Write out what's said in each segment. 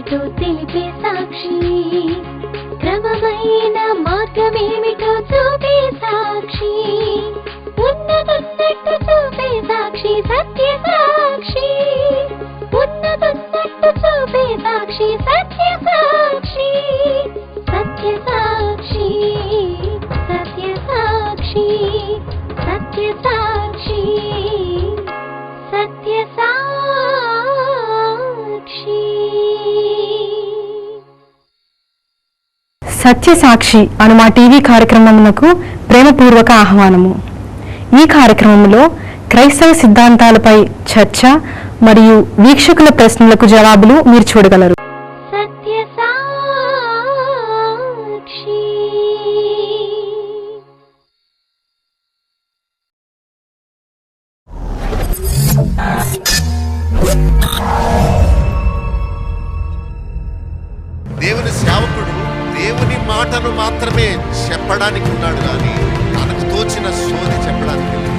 ఏమిటో తెలిపే సాక్షి, క్రమమైన మార్గమేమిటో చూపే సాక్షి, ఉన్నతున్నట్టు చూపే సాక్షి, సత్య సాక్షి, ఉన్నతున్నట్టు చూపే సాక్షి, సత్య సాక్షి, సత్య సాక్షి, సత్య సాక్షి, సత్య సాక్షి, సత్య సాక్షి. సత్య సాక్షి అను మా టీవీ కార్యక్రమమునకు ప్రేమపూర్వక ఆహ్వానము. ఈ కార్యక్రమంలో క్రైస్తవ సిద్ధాంతాలపై చర్చ మరియు వీక్షకుల ప్రశ్నలకు జవాబులు మీరు చూడగలరు. సత్య సాక్షి. దేవుని సేవకుడు దేవుని మాటను మాత్రమే చెప్పడానికి ఉన్నాడు కానీ తనకు తోచిన సోది చెప్పడానికి లేదు.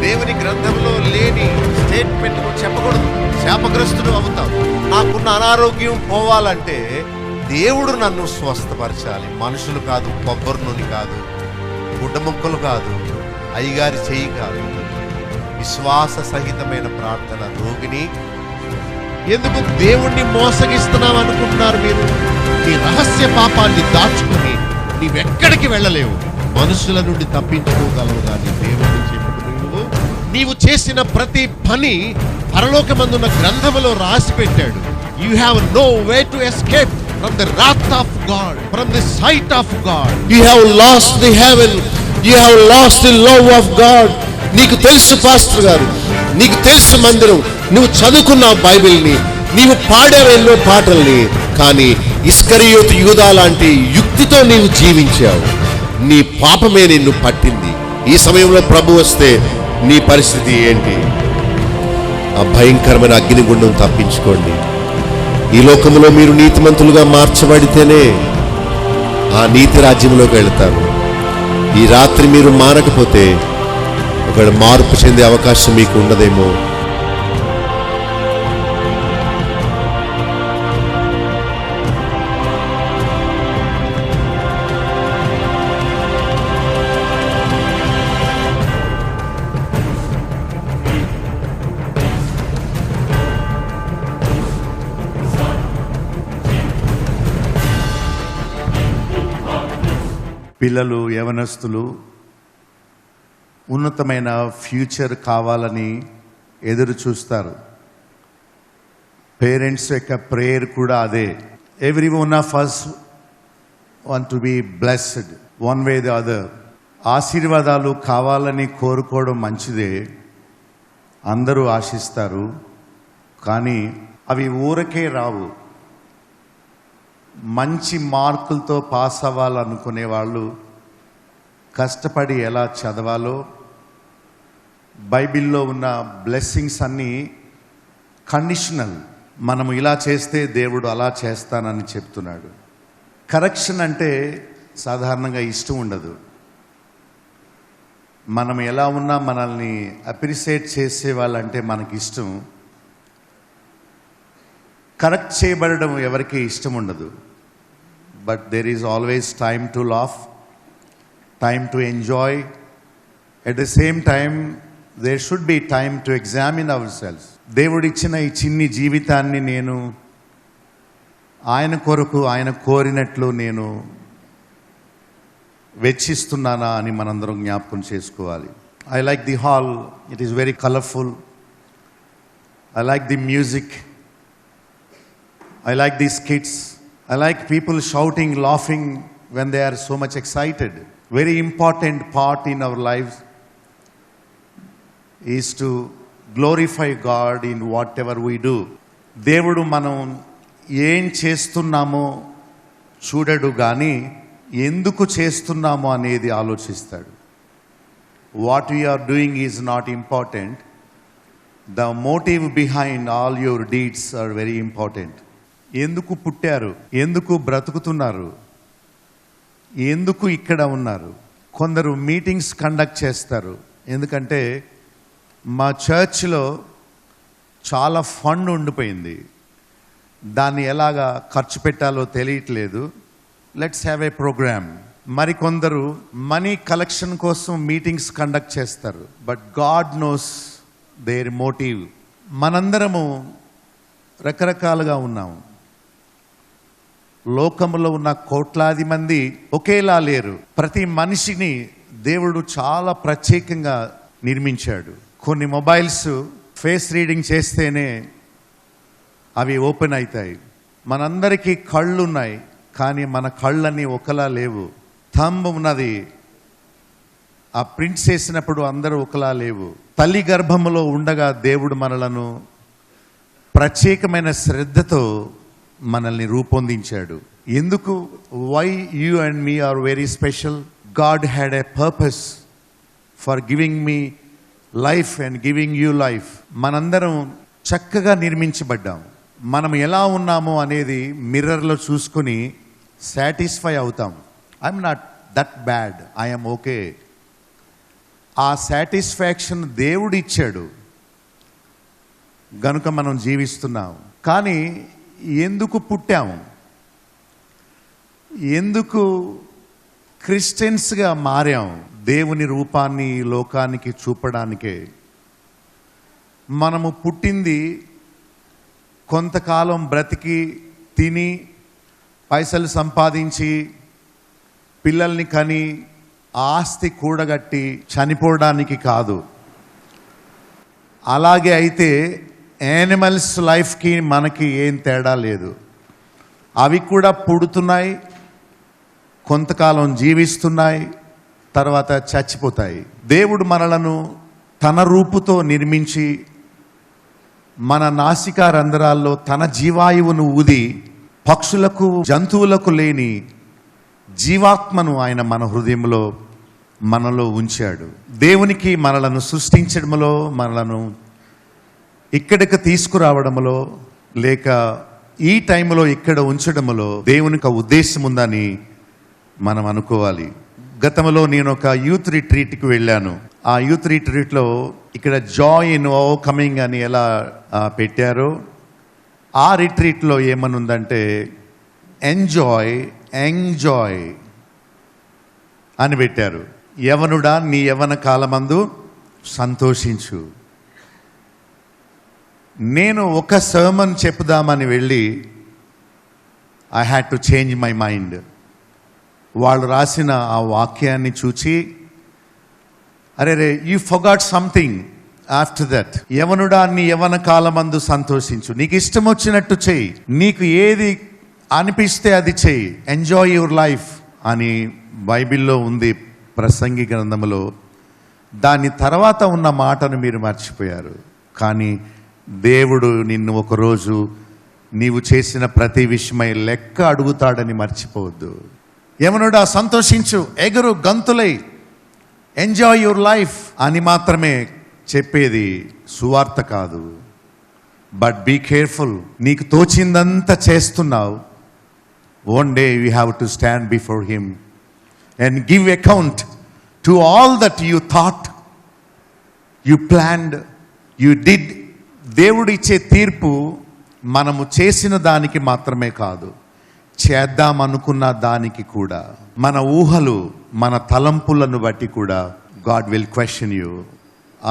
దేవుని గ్రంథంలో లేని స్టేట్మెంట్ చెప్పకూడదు. శాపగ్రస్తుడు అవుతావు. నాకున్న అనారోగ్యం పోవాలంటే దేవుడు నన్ను స్వస్థపరచాలి. మనుషులు కాదు, కొబ్బరి నూనె కాదు, గుడ్డ ముక్కలు కాదు, అయ్యగారి చెయ్యి కాదు. విశ్వాస సహితమైన ప్రార్థన. రోగిని ఎందుకు దేవుణ్ణి మోసగిస్తున్నావు అనుకుంటున్నారు మీరు? నీ రహస్య పాపాన్ని దాచుకుని నీవెక్కడికి వెళ్ళలేవు. మనుషుల నుండి తప్పించుకోగలవు కానీ దేవుడిని చెప్పుకుని నీవు చేసిన ప్రతి పని పరలోకమందున్న గ్రంథములో రాసి పెట్టాడు. You have no way to escape from the wrath of God, from the sight of God. You have lost the heaven, you have lost the love of God. నీకు తెలుసు పాస్టర్ గారు, నీకు తెలుసు మందిరం, నువ్వు చదువుకున్న బైబిల్ని, నీవు పాడేవెన్నో పాటల్ని, కానీ ఇస్కరియోతు యూదా లాంటి యుక్తితో నీవు జీవించావు. నీ పాపమే నిన్ను పట్టింది. ఈ సమయంలో ప్రభు వస్తే నీ పరిస్థితి ఏంటి? ఆ భయంకరమైన అగ్నిగుండం తప్పించుకోండి. ఈ లోకంలో మీరు నీతిమంతులుగా మార్చబడితేనే ఆ నీతి రాజ్యంలోకి వెళ్తారు. ఈ రాత్రి మీరు మారకపోతే ఒకవేళ మార్పు చెందే అవకాశం మీకు ఉండదేమో. పిల్లలు, యవనస్తులు ఉన్నతమైన ఫ్యూచర్ కావాలని ఎదురు చూస్తారు. పేరెంట్స్ యొక్క ప్రేయర్ కూడా అదే. Every one of us want to be blessed one way or the other. ఆశీర్వాదాలు కావాలని కోరుకోవడం మంచిదే, అందరూ ఆశిస్తారు. కానీ అవి ఊరకే రావు. మంచి మార్కులతో పాస్ అవ్వాలనుకునే వాళ్ళు కష్టపడి ఎలా చదవాలో, బైబిల్లో ఉన్న బ్లెస్సింగ్స్ అన్నీ కండిషనల్. మనము ఇలా చేస్తే దేవుడు అలా చేస్తానని చెప్తున్నాడు. కరెక్షన్ అంటే సాధారణంగా ఇష్టం ఉండదు. మనం ఎలా ఉన్నా మనల్ని అప్రిషియేట్ చేసే వాళ్ళంటే మనకి ఇష్టం. కరెక్ట్ చేయబడడం ఎవరికి ఇష్టం ఉండదు. But there is always time to laugh, time to enjoy. At the same time, there should be time to examine ourselves. దేవుడు ఇచ్చిన ఈ చిన్ని జీవితాన్ని నేను ఆయన కొరకు, ఆయన కోరినట్లు నేను వెచ్చిస్తున్నానా అని మనందరం జ్ఞాపకం చేసుకోవాలి. I like the hall. It is very colorful. I like the music. I like the skits. I like people shouting, laughing when they are so much excited. Very important part in our lives is to glorify God in whatever we do. దేవుడు మనం ఏం చేస్తున్నామో చూడడు కానీ ఎందుకు చేస్తున్నామో అనేది ఆలోచిస్తాడు. What we are doing is not important. The motive behind all your deeds are very important. ఎందుకు పుట్టారు, ఎందుకు బ్రతుకుతున్నారు, ఎందుకు ఇక్కడ ఉన్నారు. కొందరు మీటింగ్స్ కండక్ట్ చేస్తారు ఎందుకంటే మా చర్చ్లో చాలా ఫండ్ ఉండిపోయింది. దాన్ని ఎలాగా ఖర్చు పెట్టాలో తెలియట్లేదు. Let's have a programme. మరికొందరు మనీ కలెక్షన్ కోసం మీటింగ్స్ కండక్ట్ చేస్తారు. But God knows their motive. మనందరము రకరకాలుగా ఉన్నాము. లోకంలో ఉన్న కోట్లాది మంది ఒకేలా లేరు. ప్రతి మనిషిని దేవుడు చాలా ప్రత్యేకంగా నిర్మించాడు. కొన్ని మొబైల్స్ ఫేస్ రీడింగ్ చేస్తేనే అవి ఓపెన్ అవుతాయి. మనందరికీ కళ్ళు ఉన్నాయి, కానీ మన కళ్ళన్నీ ఒకలా లేవు. థంబ్ ఉన్నది, ఆ ప్రింట్స్ చేసినప్పుడు అందరూ ఒకలా లేవు. తల్లి గర్భములో ఉండగా దేవుడు మనలను ప్రత్యేకమైన శ్రద్ధతో మనల్ని రూపొందించాడు. ఎందుకు? Why you and me are very special. God had a purpose for giving me life and giving you life. మనందరం చక్కగా నిర్మించబడ్డాం. మనం ఎలా ఉన్నామో అనేది మిర్రర్లో చూసుకొని సాటిస్ఫై అవుతాం. I'm not that bad, I'm okay. ఆ సాటిస్ఫాక్షన్ దేవుడు ఇచ్చాడు గనుక మనం జీవిస్తున్నాం. కానీ ఎందుకు పుట్టాము? ఎందుకు క్రిస్టియన్స్గా మారాం? దేవుని రూపాన్ని ఈ లోకానికి చూపడానికే. మనము పుట్టింది కొంతకాలం బ్రతికి తిని పైసలు సంపాదించి పిల్లల్ని కని ఆస్తి కూడగట్టి చనిపోవడానికి కాదు. అలాగే అయితే యానిమల్స్ లైఫ్కి మనకి ఏం తేడా లేదు. అవి కూడా పుడుతున్నాయి, కొంతకాలం జీవిస్తున్నాయి, తర్వాత చచ్చిపోతాయి. దేవుడు మనలను తన రూపుతో నిర్మించి మన నాసికా రంధ్రాల్లో తన జీవాయువును ఊది పక్షులకు జంతువులకు లేని జీవాత్మను ఆయన మన హృదయంలో మనలో ఉంచాడు. దేవునికి మనలను సృష్టించడంలో, మనలను ఇక్కడికి తీసుకురావడంలో, లేక ఈ టైంలో ఇక్కడ ఉంచడంలో దేవునికి ఒక ఉద్దేశం ఉందని మనం అనుకోవాలి. గతంలో నేను ఒక యూత్ రిట్రీట్కి వెళ్ళాను. ఆ యూత్ రిట్రీట్లో ఇక్కడ జాయ్ ఇన్ ఓవర్కమింగ్ అని ఎలా పెట్టారో, ఆ రిట్రీట్లో ఏమనుందంటే ఎంజాయ్ అని పెట్టారు. యవనుడా, నీ యవన కాలమందు సంతోషించు. నేను ఒక సర్మన్ చెప్పుదామని వెళ్ళి I had to change my mind. వాళ్ళు రాసిన ఆ వాక్యాన్ని చూచి, అరే you forgot something after that. యవనుడా, నీ యవన కాలమందు సంతోషించు. నీకు ఇష్టం వచ్చినట్టు చెయ్యి, నీకు ఏది అనిపిస్తే అది చెయ్యి, ఎంజాయ్ యువర్ లైఫ్ అని బైబిల్లో ఉంది, ప్రసంగి గ్రంథంలో. దాని తర్వాత ఉన్న మాటను మీరు మర్చిపోయారు. కానీ దేవుడు నిన్ను ఒకరోజు నీవు చేసిన ప్రతి విషయమై లెక్క అడుగుతాడని మర్చిపోవద్దు. యవనుడా సంతోషించు, ఎగురు, గంతులై, ఎంజాయ్ యువర్ లైఫ్ అని మాత్రమే చెప్పేది సువార్త కాదు. But be careful. నీకు తోచిందంతా చేస్తున్నావు. One day you have to stand before him and give account to all that you thought, you planned, you did. దేవుడు ఇచ్చే తీర్పు మనము చేసిన దానికి మాత్రమే కాదు, చేద్దామనుకున్న దానికి కూడా. మన ఊహలు, మన తలంపులను బట్టి కూడా God will question you,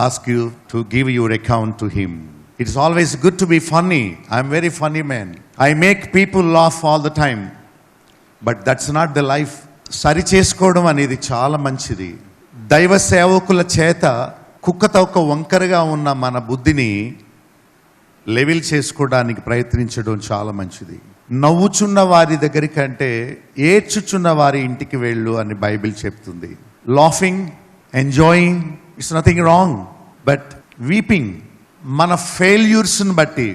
ask you to give your account to him. It's always good to be funny. I'm very funny man. I make people laugh all the time, but that's not the life. సరి చేసుకోవడం అనేది చాలా మంచిది. దైవ సేవకుల చేత కుక్కతో ఒక వంకరగా ఉన్న మన బుద్ధిని లెవెల్ చేసుకోవడానికి ప్రయత్నించడం చాలా మంచిది. నవ్వుచున్న వారి దగ్గర కంటే ఏడ్చుచున్న వారి ఇంటికి వెళ్ళు అని బైబిల్ చెప్తుంది. Laughing, enjoying, it's nothing wrong. But weeping, మన ఫెయిల్యూర్స్ని బట్టి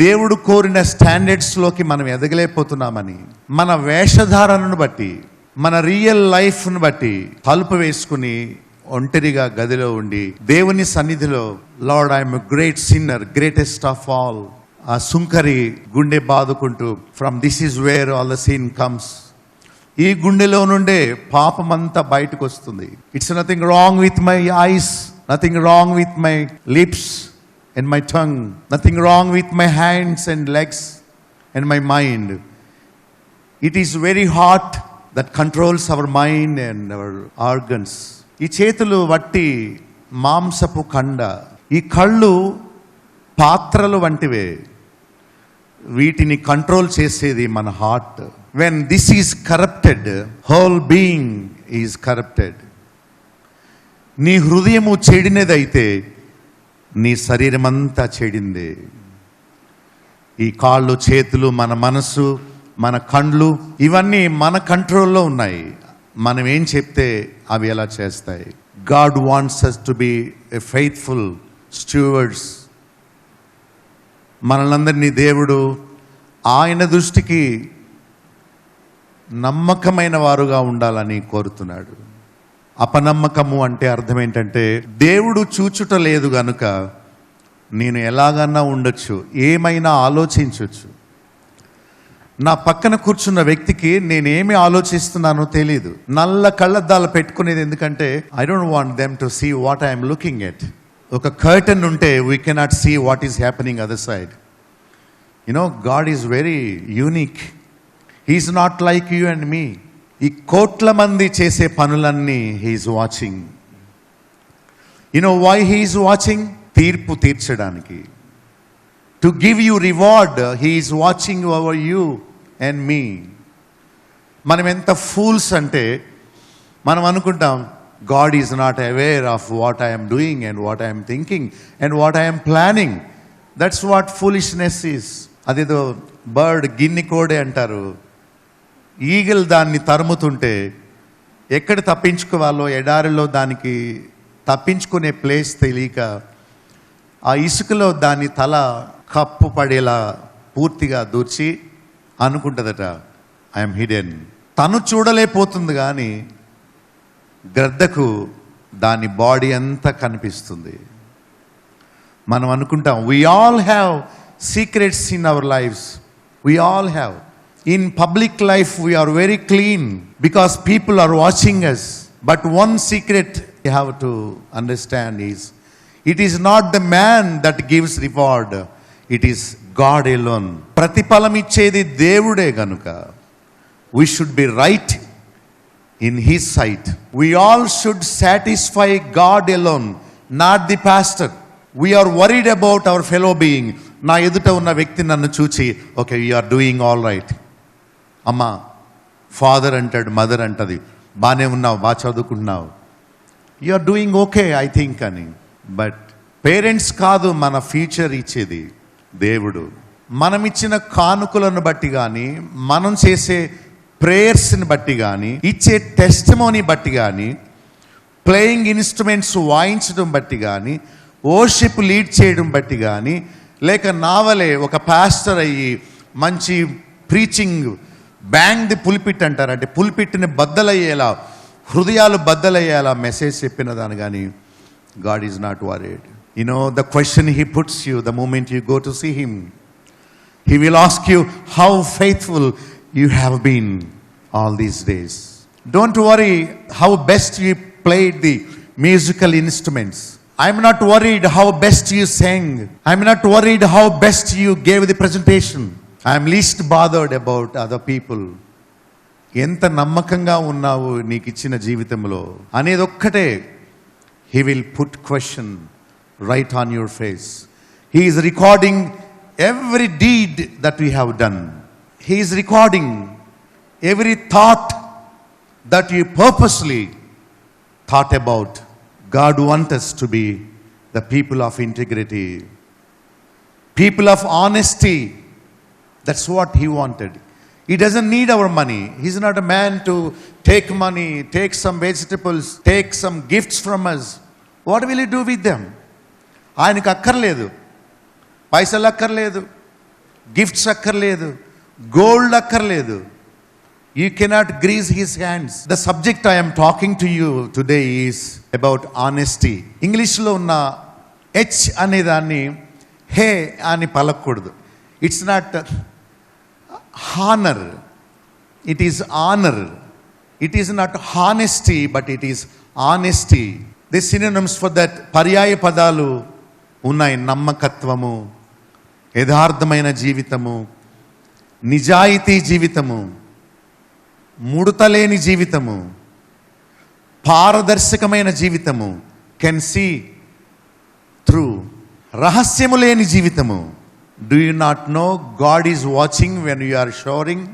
దేవుడు కోరిన స్టాండర్డ్స్లోకి మనం ఎదగలేకపోతున్నామని, మన వేషధారణను బట్టి, మన రియల్ లైఫ్ను బట్టి తలుపు వేసుకుని ఒంటరిగా గదిలో ఉండి దేవుని సన్నిధిలో, Lord I'm a great sinner, greatest of all, ఆ సుంకరి గుండె బాదుకుంటూ, from this is where all the sin comes. ఈ గుండెలో నుండే పాపమంతా బయటకు వస్తుంది. It's nothing wrong with my eyes, nothing wrong with my lips and my tongue, nothing wrong with my hands and legs and my mind. It is very heart that controls our mind and our organs. ఈ చేతులు వట్టి మాంసపు కండ, ఈ కళ్ళు పాత్రలు వంటివే, వీటిని control చేసేది మన heart. When this is corrupted, whole being is corrupted. నీ హృదయము చెడినదైతే నీ శరీరం అంతా చెడిందే. ఈ కాళ్ళు, చేతులు, మన మనసు, మన కండ్లు, ఇవన్నీ మన కంట్రోల్లో ఉన్నాయి. మనం ఏం చెప్తే అవి ఎలా చేస్తాయి. God wants us to be a faithful stewards. మనలందరినీ దేవుడు ఆయన దృష్టికి నమ్మకమైన వారుగా ఉండాలని కోరుతున్నాడు. అపనమ్మకము అంటే అర్థం ఏంటంటే, దేవుడు చూచుట లేదు గనుక నేను ఎలాగన్నా ఉండొచ్చు, ఏమైనా ఆలోచించవచ్చు. నా పక్కన కూర్చున్న వ్యక్తికి నేనేమి ఆలోచిస్తున్నానో తెలీదు. నల్ల కళ్ళద్దాలు పెట్టుకునేది ఎందుకంటే, I don't want them to see what I'm looking at. ఒక కర్టన్ ఉంటే we cannot see what is happening other side. God is very unique. He's not like you and me. ఈ కోట్ల మంది చేసే పనులన్నీ he's watching. Why he's watching? తీర్పు తీర్చడానికి. To give you reward. He's watching over you and me. మనం ఎంత fools అంటే, మనం అనుకుంటాం God is not aware of what I'm doing and what I'm thinking and what I'm planning. That's what foolishness is. అదేదో bird, గిన్ని కోడే అంటారు. Eagle దాన్ని తరుముతుంటే ఎక్కడ తప్పించుకోవాలో ఎడారిలో దానికి తప్పించుకునే ప్లేస్ తెలియక ఆ ఇసుకలో దాని తల కప్పు పడేలా పూర్తిగా దూర్చి అనుకుంటుందట, ఐఎమ్ హిడెన్. తను చూడలేకపోతుంది కానీ గ్రద్దకు దాని బాడీ అంతా కనిపిస్తుంది. మనం అనుకుంటాం we all have secrets in our lives. We all have. In public life we are very clean because people are watching us. But one secret you have to understand is, it is not the man that gives reward, it is God alone. ప్రతిఫలం ఇచ్చేది దేవుడే గనుక we should be right in his sight. We all should satisfy God alone, not the pastor. We are worried about our fellow being. నా ఎదుట ఉన్న వ్యక్తి నన్ను చూచి, okay, you are doing all right. అమ్మా, ఫాదర్ అంటాడు, మదర్ అంటది, బాగానే ఉన్నావు, బాగా చదువుకుంటున్నావు, you are doing okay I think అని. బట్ పేరెంట్స్ కాదు మన ఫ్యూచర్ ఇచ్చేది, దేవుడు. మనం ఇచ్చిన కానుకలను బట్టి కానీ, మనం చేసే ప్రేయర్స్ని బట్టి కానీ, ఇచ్చే టెస్టిమోనీ బట్టి కానీ, ప్లేయింగ్ ఇన్స్ట్రుమెంట్స్ వాయించడం బట్టి కానీ, ఓర్షిప్ లీడ్ చేయడం బట్టి కానీ, లేక నావలే ఒక పాస్టర్ అయ్యి మంచి ప్రీచింగ్, బ్యాంగ్ ది పుల్పిట్ అంటారు, అంటే పుల్పిట్ని బద్దలయ్యేలా, హృదయాలు బద్దలయ్యేలా మెసేజ్ చెప్పిన దాని కానీ God is not worried. The question he puts you the moment you go to see him, he will ask you how faithful you have been all these days. Don't worry how best you played the musical instruments. I'm not worried how best you sang. I'm not worried how best you gave the presentation. I am least bothered about other people. ఎంత నమ్మకంగా ఉన్నావు నీకు ఇచ్చిన జీవితంలో అనేది ఒక్కటే. He will put question right on your face. He is recording every deed that we have done. He is recording every thought that you purposely thought about. God wants us to be the people of integrity, people of honesty. That's what he wanted. He doesn't need our money. He's not a man to take money, take some vegetables, take some gifts from us. What will he do with them? ఆయనకు అక్కర్లేదు, పైసలు అక్కర్లేదు, gifts అక్కర్లేదు, gold అక్కర్లేదు. You cannot grease his hands. The subject I am talking to you today is about honesty. ఇంగ్లీష్లో ఉన్న H అనే దాన్ని హే అని పలకూడదు. It's not honour, it is honour. It is not honesty but it is honesty. The synonyms for that, పర్యాయ పదాలు ఉన్నాయి. నమ్మకత్వము, యథార్థమైన జీవితము, నిజాయితీ జీవితము, ముడతలేని జీవితము, పారదర్శకమైన జీవితము, కెన్ సీ త్రూ, రహస్యము లేని జీవితము. Do you not know God is watching when you are showering,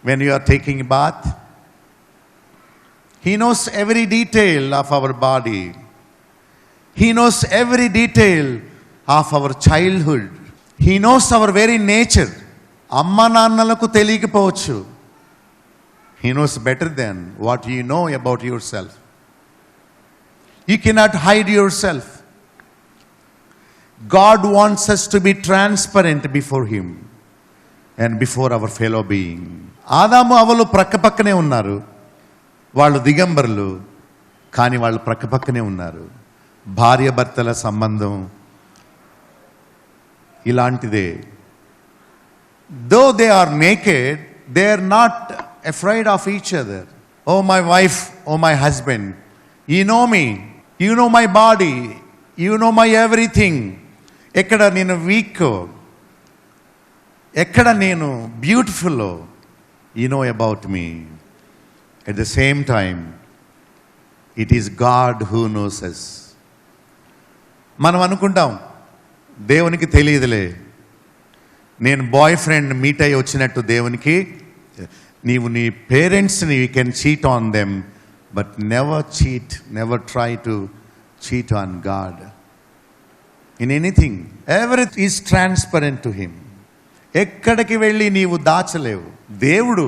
when you are taking bath? He knows every detail of our body. He knows every detail of our childhood. He knows our very nature. అమ్మ నాన్నలకు తెలియకపోవచ్చు. He knows better than what you know about yourself. You cannot hide yourself. God wants us to be transparent before Him and before our fellow being. ఆదాము అవలు ప్రక్కపక్కనే ఉన్నారు. వాళ్ళు దిగంబరులు, కానీ వాళ్ళు ప్రక్కపక్కనే ఉన్నారు. భార్య భర్తల సంబంధం ఇలాంటిదే. Though they are naked, they are not afraid of each other. Oh my wife, oh my husband, you know me, you know my body, you know my everything. ఎక్కడ నేను వీక్, ఎక్కడ నేను beautiful, you know about me. At the same time, it is God who knows us. మనం అనుకుంటాం దేవునికి తెలియదులే, నేను boy friend meet అయ్యి వచ్చినట్టు దేవునికి. నీవు నీ పేరెంట్స్ని you can cheat on them, but never try to cheat on God in anything. Everything is transparent to him. ఎక్కడికి వెళ్ళి నీవు దాచలేవు. దేవుడు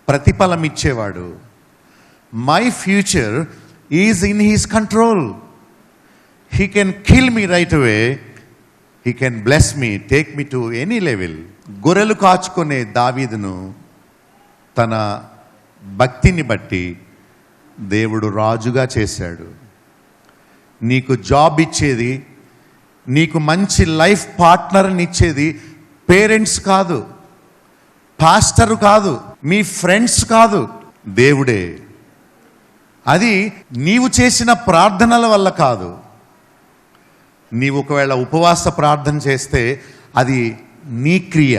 ప్రతిఫలం ఇచ్చేవాడు. My future is in his control. He can kill me right away, he can bless me, take me to any level. గొర్రెలు కాచుకునే దావీదును తన భక్తిని బట్టి దేవుడు రాజుగా చేశాడు. నీకు జాబ్ ఇచ్చేది, నీకు మంచి లైఫ్ పార్ట్నర్ని ఇచ్చేది పేరెంట్స్ కాదు, పాస్టర్ కాదు, మీ ఫ్రెండ్స్ కాదు, దేవుడే. అది నీవు చేసిన ప్రార్థనల వల్ల కాదు. నీవు ఒకవేళ ఉపవాస ప్రార్థన చేస్తే అది నీ క్రియ.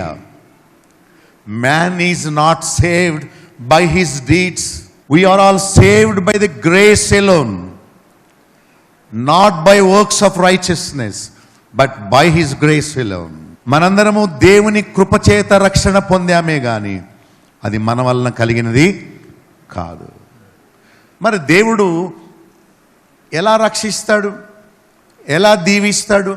Man is not saved by his deeds. We are all saved by the grace alone, not by works of righteousness, but by his grace alone. మనందరము దేవుని కృపచేత రక్షణ పొందామే గాని అది మన వలన కలిగినది కాదు. మరి దేవుడు ఎలా రక్షిస్తాడు, ఎలా దీవిస్తాడు,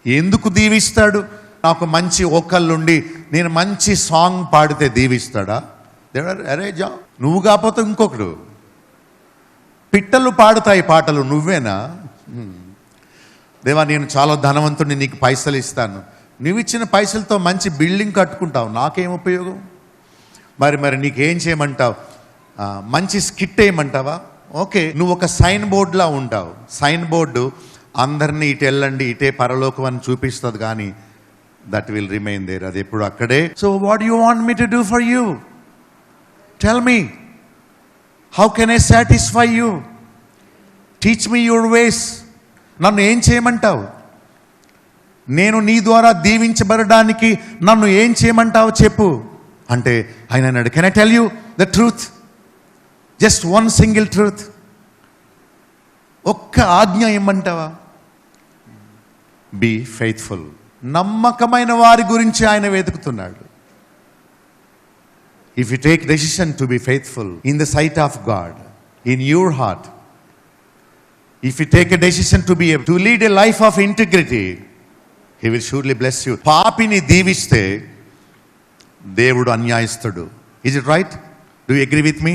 ఎందుకు దీవిస్తాడు? నాకు మంచి ఒకళ్ళుండి నేను మంచి సాంగ్ పాడితే దీవిస్తాడా దేవుడు? అరే జా, నువ్వు కాకపోతే ఇంకొకడు. పిట్టలు పాడుతాయి పాటలు, నువ్వేనా? దేవా నేను చాలా ధనవంతుడిని, నీకు పైసలు ఇస్తాను. నువ్వు ఇచ్చిన పైసలతో మంచి బిల్డింగ్ కట్టుకుంటావు, నాకేం ఉపయోగం? మరి నీకేం చేయమంటావు? మంచి స్కిట్ వేయమంటావా? ఓకే, నువ్వు ఒక సైన్ బోర్డులా ఉంటావు. సైన్ బోర్డు అందరినీ ఇటు వెళ్ళండి, ఇటే పరలోకం అని చూపిస్తుంది, కానీ that will remain there. అది ఎప్పుడు అక్కడే. So what do you want me to do for you? Tell me. How can I satisfy you? Teach me your ways. నన్ను ఏం చేయమంటావు? నేను నీ ద్వారా దీవించబడడానికి నన్ను ఏం చేయమంటావు చెప్పు అంటే ఆయన అన్నాడు, can I tell you the truth? Just one single truth. ఒక్క ఆజ్ఞ ఇమ్మంటావా? Be faithful. నమ్మకమైన వారి గురించి ఆయన వెతుకుతున్నాడు. If you take decision to be faithful in the sight of God, in your heart, if you take a decision to lead a life of integrity, he will surely bless you. పాపిని దీవిస్తే దేవుడు అన్యాయస్తుడు. Is it right? Do you agree with me?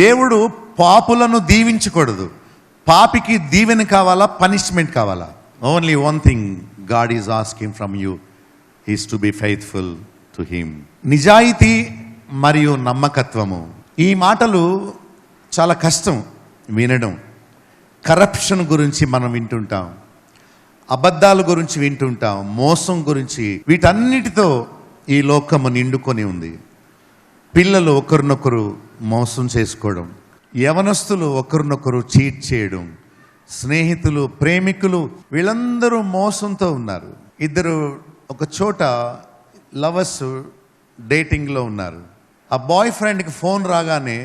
దేవుడు పాపులను దీవించకూడదు. పాపికి దీవెన కావాలా, punishment కావాలా? Only one thing God is asking from you is to be faithful to him. నిజాయితీ మరియు నమ్మకత్వము, ఈ మాటలు చాలా కష్టం వినడం. కరప్షన్ గురించి మనం వింటుంటాం, అబద్ధాల గురించి వింటుంటాం, మోసం గురించి. వీటన్నిటితో ఈ లోకము నిండుకొని ఉంది. పిల్లలు ఒకరినొకరు మోసం చేసుకోవడం, యవనస్తులు ఒకరినొకరు చీట్ చేయడం, స్నేహితులు, ప్రేమికులు, వీళ్ళందరూ మోసంతో ఉన్నారు. ఇద్దరు ఒక చోట లవర్స్ డేటింగ్లో ఉన్నారు. ఆ బాయ్ ఫ్రెండ్కి ఫోన్ రాగానే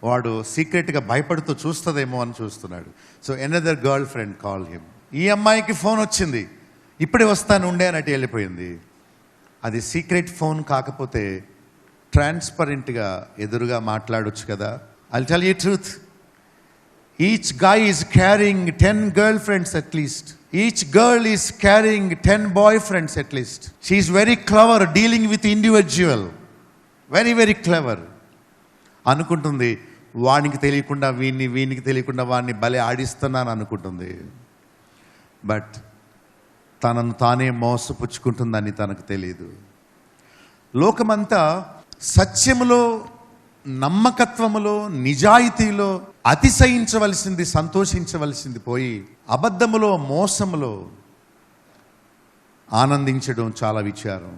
వాడు సీక్రెట్గా భయపడుతూ చూస్తుందేమో అని చూస్తున్నాడు. So another girl friend call him. ఈ అమ్మాయికి ఫోన్ వచ్చింది, ఇప్పుడే వస్తాను ఉండే అన్నట్టు వెళ్ళిపోయింది. అది సీక్రెట్ ఫోన్ కాకపోతే ట్రాన్స్పరెంట్గా ఎదురుగా మాట్లాడొచ్చు కదా. I'll tell you truth, each guy is carrying 10 girl friends at least. Each girl is carrying 10 boy friends at least. She is very clever dealing with individual, very very clever. అనుకుంటుంది వానికి తెలియకుండా వీడిని, వీనికి తెలియకుండా వాడిని భలే ఆడిస్తున్నాను అనుకుంటుంది. బట్ తనను తానే మోసపుచ్చుకుంటుందని తనకు తెలియదు. లోకమంతా సత్యములో, నమ్మకత్వములో, నిజాయితీలో అతిశయించవలసింది, సంతోషించవలసింది పోయి అబద్ధములో, మోసములో ఆనందించడం చాలా విచారం.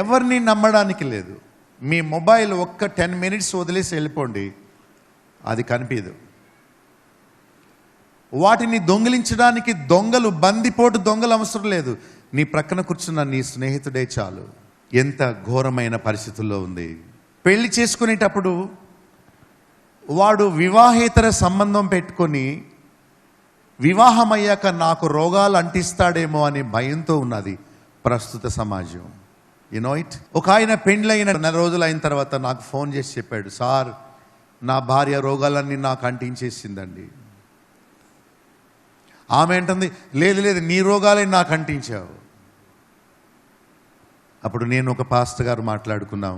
ఎవరిని నమ్మడానికి లేదు. మీ మొబైల్ ఒక్క 10 minutes వదిలేసి వెళ్ళిపోండి, అది కనిపించదు. వాటిని దొంగిలించడానికి దొంగలు, బందిపోటు దొంగలు అవసరం లేదు. నీ ప్రక్కన కూర్చున్న నీ స్నేహితుడే చాలు. ఎంత ఘోరమైన పరిస్థితుల్లో ఉంది. పెళ్లి చేసుకునేటప్పుడు వాడు వివాహేతర సంబంధం పెట్టుకొని వివాహమయ్యాక నాకు రోగాలు అంటిస్తాడేమో అనే భయంతో ఉన్నది ప్రస్తుత సమాజం. You know it. ఒక ఆయన పెండ్లైన 4 రోజులు అయిన తర్వాత నాకు ఫోన్ చేసి చెప్పాడు, సార్ నా భార్య రోగాలన్నీ నాకు అంటించేసిందండి. ఆమె అంటుంది, లేదు లేదు నీ రోగాలే నాకు అంటించావు. అప్పుడు నేను ఒక పాస్టర్ గారు మాట్లాడుకున్నాం,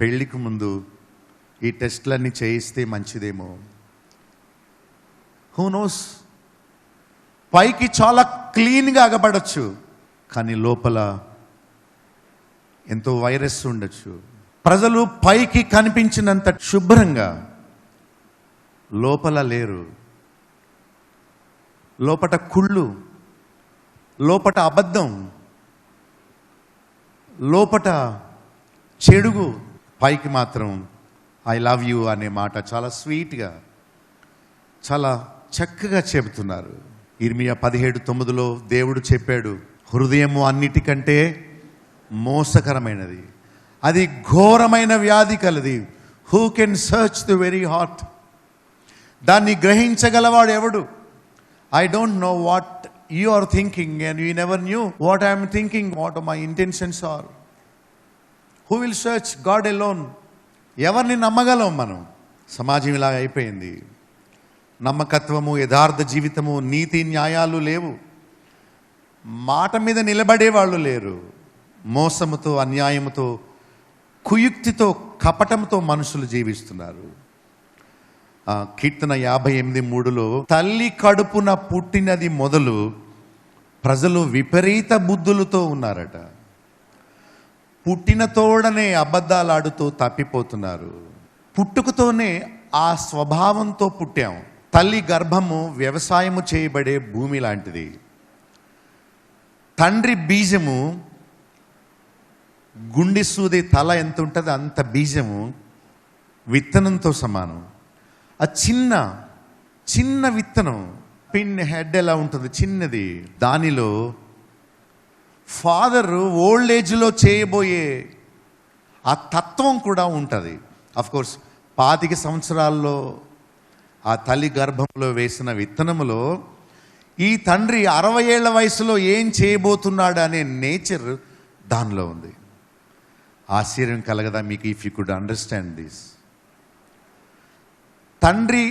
పెళ్ళికి ముందు ఈ టెస్ట్లన్నీ చేయిస్తే మంచిదేమో. హూ నోస్, పైకి చాలా క్లీన్గా అగపడచ్చు, కానీ లోపల ఎంతో వైరస్ ఉండొచ్చు. ప్రజలు పైకి కనిపించినంత శుభ్రంగా లోపల లేరు. లోపట కుళ్ళు, లోపట అబద్ధం, లోపట చెడుగు, పైకి మాత్రం ఐ లవ్ యూ అనే మాట చాలా స్వీట్గా, చాలా చక్కగా చెబుతున్నారు. ఇర్మియా 17:9 దేవుడు చెప్పాడు, హృదయము అన్నిటికంటే మోసకరమైనది, అది ఘోరమైన వ్యాధి కలది. Who can search the very heart. దాన్ని గ్రహించగలవాడు ఎవడు? I don't know what you are thinking and you never knew what I'm thinking, what my intentions are. Who will search? God alone. ఎవరిని నమ్మగలం మనం? సమాజం ఇలా అయిపోయింది. నమ్మకత్వము, యథార్థ జీవితము, నీతి న్యాయాలు లేవు. మాట మీద నిలబడే వాళ్ళు లేరు. మోసముతో, అన్యాయముతో, కుయుక్తితో, కపటంతో మనుషులు జీవిస్తున్నారు. కీర్తన 58:3 తల్లి కడుపున పుట్టినది మొదలు ప్రజలు విపరీత బుద్ధులతో ఉన్నారట. పుట్టిన తోడనే అబద్ధాలాడుతూ తప్పిపోతున్నారు. పుట్టుకతోనే ఆ స్వభావంతో పుట్టాం. తల్లి గర్భము వ్యవసాయము చేయబడే భూమి లాంటిది. తండ్రి బీజము గుండె సూది తల ఎంత ఉంటుందో అంత బీజము విత్తనంతో సమానం. ఆ చిన్న చిన్న విత్తనం, పిన్ హెడ్ ఎలా ఉంటుంది చిన్నది, దానిలో ఫాదరు ఓల్డ్ ఏజ్లో చేయబోయే ఆ తత్వం కూడా ఉంటుంది. అఫ్కోర్స్ 25 సంవత్సరాల్లో ఆ తల్లి గర్భంలో వేసిన విత్తనములో ఈ తండ్రి 60 ఏళ్ల వయసులో ఏం చేయబోతున్నాడు అనే నేచర్ దానిలో ఉంది. ఆశ్చర్యం కలగదా మీకు? If you could understand this. తండ్రి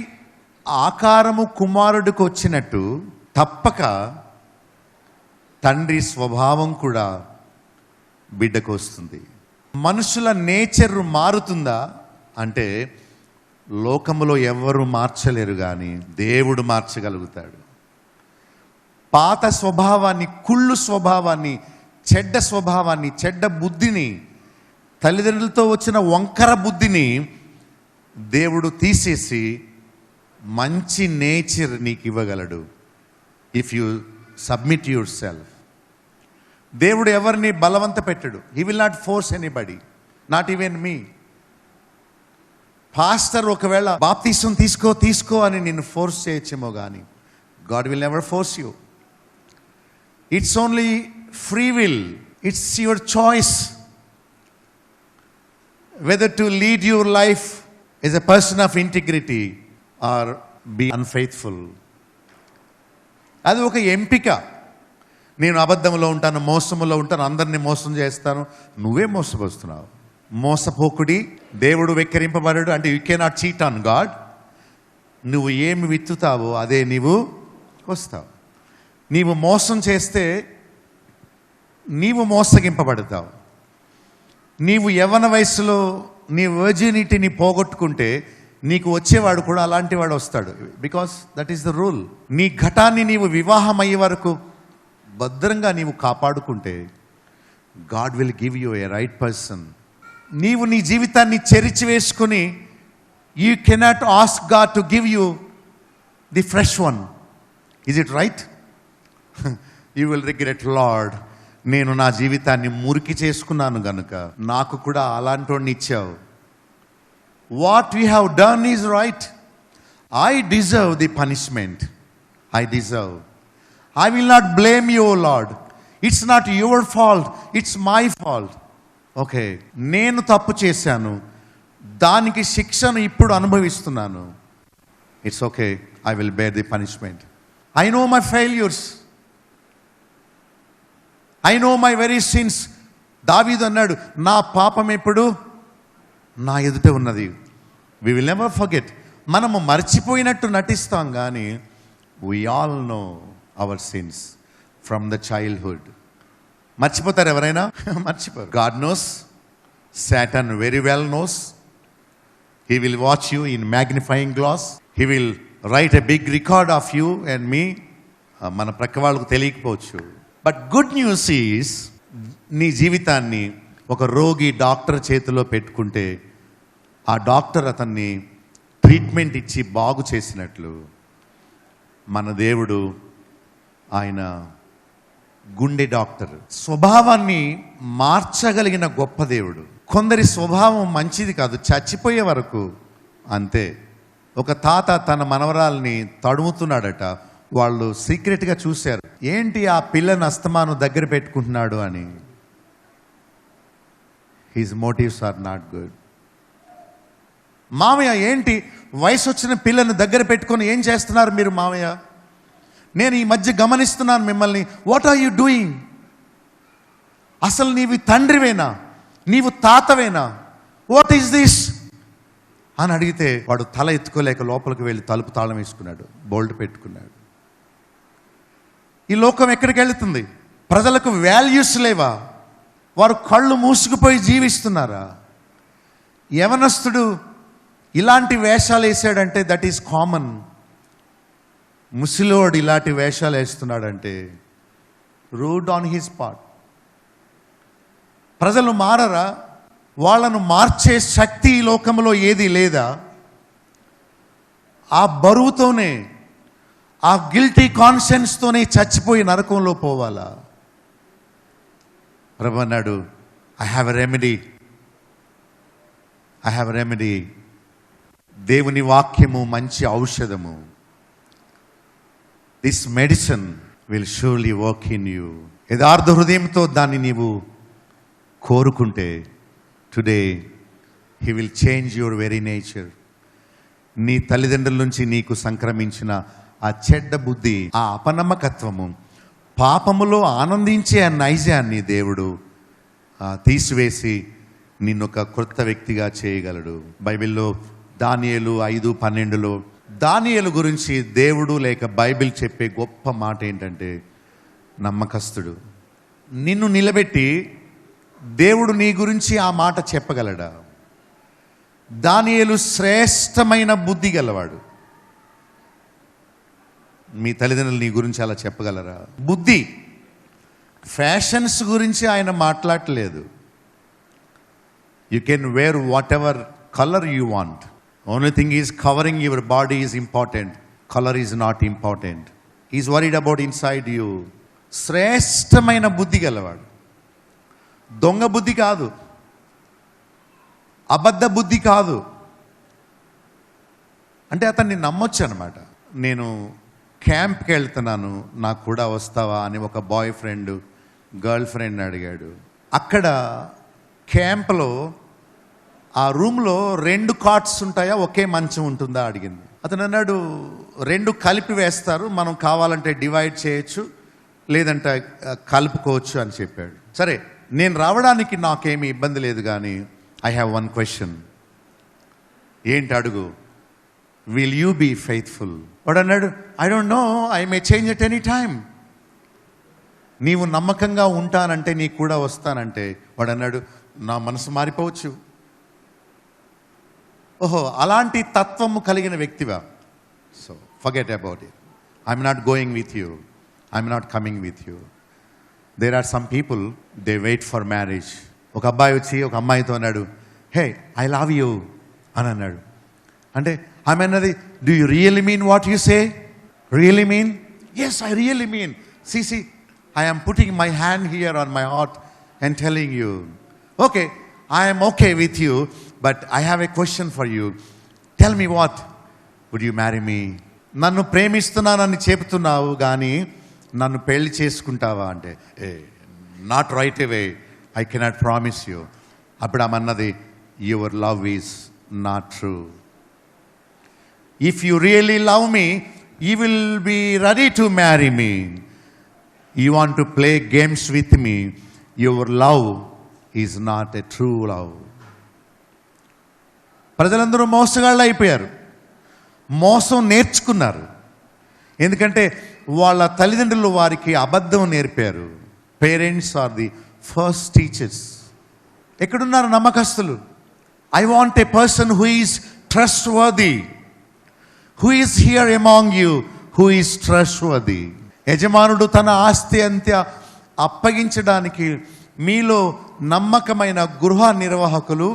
ఆకారము కుమారుడికి వచ్చినట్టు తప్పక తండ్రి స్వభావం కూడా బిడ్డకు వస్తుంది. మనుషుల నేచర్ మారుతుందా అంటే లోకములో ఎవరు మార్చలేరు, కానీ దేవుడు మార్చగలుగుతాడు. పాత స్వభావాన్ని, కుళ్ళు స్వభావాన్ని, చెడ్డ స్వభావాన్ని, చెడ్డ బుద్ధిని, తల్లిదండ్రులతో వచ్చిన వంకర బుద్ధిని దేవుడు తీసేసి మంచి నేచర్ నీకు ఇవ్వగలడు if you submit yourself. దేవుడు ఎవరిని బలవంత పెట్టడు. He will not force anybody, not even me. Pastor ఒకవేళ బాప్తిసం తీసుకో అని నిన్ను ఫోర్స్ చేయొచ్చేమో, కానీ God will never force you. It's only free will. It's your choice whether to lead your life as a person of integrity or be unfaithful. అది ఒక ఎంపిక. నేను అబద్ధంలో ఉంటాను, మోసములో ఉంటాను, అందరినీ మోసం చేస్తాను. నువ్వే మోసపోస్తున్నావు. మోసపోకుడి దేవుడు వెక్కిరింపబడడు. అంటే you cannot cheat on God. నువ్వు ఏమి విత్తుతావో అదే నీవు వస్తావు. నీవు మోసం చేస్తే నీవు మోసగింపబడతావు. నీవు యవ్వన వయసులో నీ వర్జినిటీని పోగొట్టుకుంటే నీకు వచ్చేవాడు కూడా అలాంటి వాడు వస్తాడు. Because that is the rule. నీ ఘటాన్ని నీవు వివాహం అయ్యే వరకు భద్రంగా నీవు కాపాడుకుంటే God will give you a right person. నీవు నీ జీవితాన్ని చెరిచి వేసుకుని you cannot ask God to give you the fresh one. Is it right? You will regret, Lord నేను నా జీవితాన్ని మురికి చేసుకున్నాను గనుక నాకు కూడా అలాంటి వాడిని ఇచ్చావు. What we have done is right. I deserve the punishment. I deserve. I will not blame you Lord. It's not your fault, it's my fault. Okay, నేను తప్పు చేశాను, దానికి శిక్షను ఇప్పుడు అనుభవిస్తున్నాను. It's okay, I will bear the punishment. I know my failures, I know my very sins. David అన్నాడు, నా పాపం ఎప్పుడు నా ఎదుట ఉన్నది. We will never forget. మనము మర్చిపోయినట్టు నటిస్తాం కానీ we all know our sins from the childhood. మర్చిపోతారు ఎవరైనా? మర్చిపోరు. God knows, Satan very well knows. He will watch you in magnifying glass. He will write a big record of you and me. మన ప్రక్క వాళ్ళకు తెలియకపోవచ్చు. But good news is, నీ జీవితాన్ని ఒక రోగి డాక్టర్ చేతిలో పెట్టుకుంటే ఆ డాక్టర్ అతన్ని ట్రీట్మెంట్ ఇచ్చి బాగు చేసినట్లు మన దేవుడు ఆయన గుండె డాక్టర్. స్వభావాన్ని మార్చగలిగిన గొప్ప దేవుడు. కొందరి స్వభావం మంచిది కాదు, చచ్చిపోయే వరకు అంతే. ఒక తాత తన మనవరాల్ని తడుముతున్నాడట. వాళ్ళు సీక్రెట్గా చూశారు, ఏంటి ఆ పిల్లని అస్తమాను దగ్గర పెట్టుకుంటున్నాడు అని. His motives are not good. మామయ్య ఏంటి వయసు వచ్చిన పిల్లని దగ్గర పెట్టుకొని ఏం చేస్తున్నారు మీరు మామయ్య? నేను ఈ మధ్య గమనిస్తున్నాను మిమ్మల్ని. What are you doing? అసలు నీవి తండ్రివేనా? నీవు తాతవేనా? వాట్ ఈస్ దిస్ అని అడిగితే వాడు తల ఎత్తుకోలేక లోపలికి వెళ్ళి తలుపు తాళం వేసుకున్నాడు, బోల్ట్ పెట్టుకున్నాడు. ఈ లోకం ఎక్కడికి వెళుతుంది? ప్రజలకు వాల్యూస్ లేవా? వారు కళ్ళు మూసుకుపోయి జీవిస్తున్నారా? యవనస్తుడు ఇలాంటి వేషాలు వేసాడంటే దట్ ఈస్ కామన్. ముసలివాడు ఇలాంటి వేషాలు వేస్తున్నాడంటే రూడ్ ఆన్ హిస్ పార్ట్. ప్రజలు మారరా? వాళ్ళను మార్చే శక్తి ఈ లోకంలో ఏది లేదా? ఆ బరువుతోనే, ఆ గిల్టీ కాన్షియన్స్తోనే చచ్చిపోయి నరకంలో పోవాలా? ప్రభు అన్నాడు, I have a remedy. I have a remedy. దేవుని వాక్యము మంచి ఔషధము. This medicine will surely work in you. యథార్థ హృదయంతో దాన్ని నీవు కోరుకుంటే today he will change your very nature. నీ తల్లిదండ్రుల నుంచి నీకు సంక్రమించిన ఆ చెడ్డ బుద్ధి, ఆ అపనమ్మకత్వము, పాపములో ఆనందించే ఆ నైజాన్ని దేవుడు తీసివేసి నిన్నొక క్రొత్త వ్యక్తిగా చేయగలడు. బైబిల్లో దానియేలు 5:12 దానియేలు గురించి దేవుడు లేక బైబిల్ చెప్పే గొప్ప మాట ఏంటంటే, నమ్మకస్తుడు. నిన్ను నిలబెట్టి దేవుడు నీ గురించి ఆ మాట చెప్పగలడా? దానియేలు శ్రేష్టమైన బుద్ధి గలవాడు. మీ తల్లిదండ్రులు నీ గురించి అలా చెప్పగలరా? బుద్ధి. ఫ్యాషన్స్ గురించి ఆయన మాట్లాడలేదు. You can wear whatever colour you want. Only thing is covering your body is important. Colour is not important. Is worried about inside you. శ్రేష్టమైన బుద్ధి గలవాడు. దొంగ బుద్ధి కాదు, అబద్ధ బుద్ధి కాదు. అంటే అతన్ని నమ్మొచ్చు అనమాట. నేను క్యాంప్కి వెళ్తున్నాను, నాకు కూడా వస్తావా అని ఒక బాయ్ ఫ్రెండ్ గర్ల్ ఫ్రెండ్ అడిగాడు. అక్కడ క్యాంప్లో ఆ రూమ్లో 2 కాట్స్ ఉంటాయా, ఒకే మంచం ఉంటుందా అడిగింది. అతను అన్నాడు 2 కలిపి వేస్తారు, మనం కావాలంటే డివైడ్ చేయొచ్చు, లేదంటే కలుపుకోవచ్చు అని చెప్పాడు. సరే, నేను రావడానికి నాకేమీ ఇబ్బంది లేదు, కానీ ఐ హ్యావ్ 1 క్వశ్చన్. ఏంటి అడుగు. Will you be faithful? వాడు అన్నాడు, I don't know, I may change at any time. నీవు నమ్మకంగా ఉంటానంటే నీకు కూడా వస్తానంటే. వాడు అన్నాడు, నా మనసు మారిపోవచ్చు. ఓహో, అలాంటి తత్వము కలిగిన వ్యక్తివా? So forget about it. I'm not going with you, I'm not coming with you. There are some people, they wait for marriage. ఒక అబ్బాయి వచ్చి ఒక అమ్మాయితో అన్నాడు, హే ఐ లవ్ యూ అని అన్నాడు. అంటే ఆమె అన్నది, do you really mean what you say? Really mean? Yes, I really mean. See, I am putting my hand here on my heart and telling you, okay, I am okay with you, but I have a question for you. Tell me what? Would you marry me? నన్ను ప్రేమిస్తున్నానని చెప్తున్నావు, కానీ నన్ను పెళ్లి చేసుకుంటావా అంటే, not right away, I cannot promise you. అప్పుడు ఆమె అన్నది, your love is not true. If you really love me, you will be ready to marry me. You want to play games with me, your love is not a true love. ప్రజలందరూ మోసగాళ్ళు అయిపోయారు, మోసం నేర్చుకున్నారు. ఎందుకంటే వాళ్ళ తల్లిదండ్రులు వారికి అబద్ధం నేర్పారు. Parents are the first teachers. ఎక్కడున్నారు నమ్మకస్తులు? I want a person who is trustworthy. Who is here among you who is trustworthy? యజమానుడు తన ఆస్తి అంతా అప్పగించడానికి మీలో నమ్మకమైన గృహ నిర్వాహకులు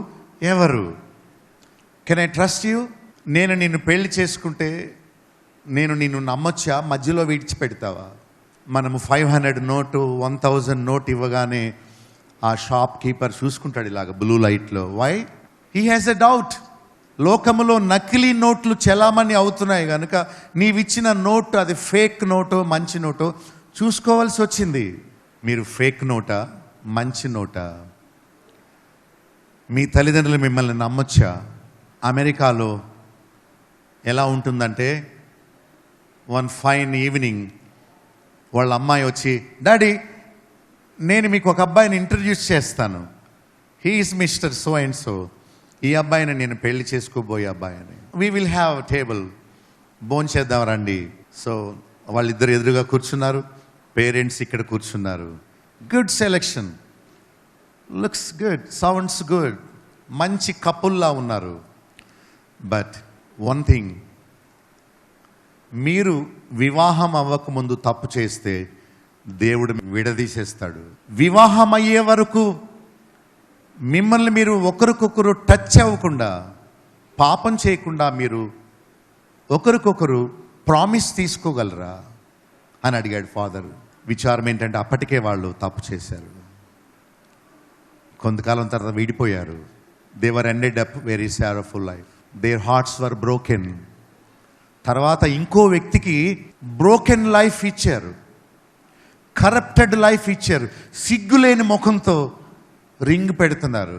ఎవరు? Can I trust you? నేను నిన్ను పెళ్లి చేసుకుంటే నేను నిన్ను నమ్మొచ్చా? మధ్యలో విడిచిపెడతావా? మనము 500 నోటు 1000 నోట్ ఇవ్వగానే ఆ షాప్ కీపర్ చూసుకుంటాడు ఇలాగ బ్లూ లైట్లో. Why? He has a doubt. లోకములో నకిలీ నోట్లు చలామణి అవుతున్నాయి కనుక నీవిచ్చిన నోటు అది ఫేక్ నోటో మంచి నోటో చూసుకోవాల్సి వచ్చింది. మీరు ఫేక్ నోటా, మంచి నోటా? మీ తల్లిదండ్రులు మిమ్మల్ని నమ్మొచ్చా? అమెరికాలో ఎలా ఉంటుందంటే, వన్ ఫైన్ ఈవినింగ్ వాళ్ళ అమ్మాయి వచ్చి, డాడీ నేను మీకు ఒక అబ్బాయిని ఇంట్రడ్యూస్ చేస్తాను, he is mister so and so, ఈ అబ్బాయిని నేను పెళ్లి చేసుకోబోయే అబ్బాయిని, వీ విల్ హ్యావ్ టేబుల్, భోంచేద్దాం రండి. సో వాళ్ళిద్దరు ఎదురుగా కూర్చున్నారు, పేరెంట్స్ ఇక్కడ కూర్చున్నారు. Good selection, looks good, sounds good, మంచి కపుల్లా ఉన్నారు. బట్ వన్ థింగ్, మీరు వివాహం అవ్వకముందు తప్పు చేస్తే దేవుడు విడదీసేస్తాడు. వివాహం అయ్యే వరకు మిమ్మల్ని మీరు ఒకరికొకరు టచ్ అవ్వకుండా, పాపం చేయకుండా మీరు ఒకరికొకరు ప్రామిస్ తీసుకోగలరా అని అడిగాడు ఫాదర్. విచారం ఏంటంటే అప్పటికే వాళ్ళు తప్పు చేశారు, కొంతకాలం తర్వాత విడిపోయారు. They were ended up very sorrowful life, their hearts were broken. తర్వాత ఇంకో వ్యక్తికి బ్రోకెన్ లైఫ్ ఇచ్చారు, కరప్టెడ్ లైఫ్ ఇచ్చారు. సిగ్గులేని ముఖంతో రింగ్ పెడుతున్నారు.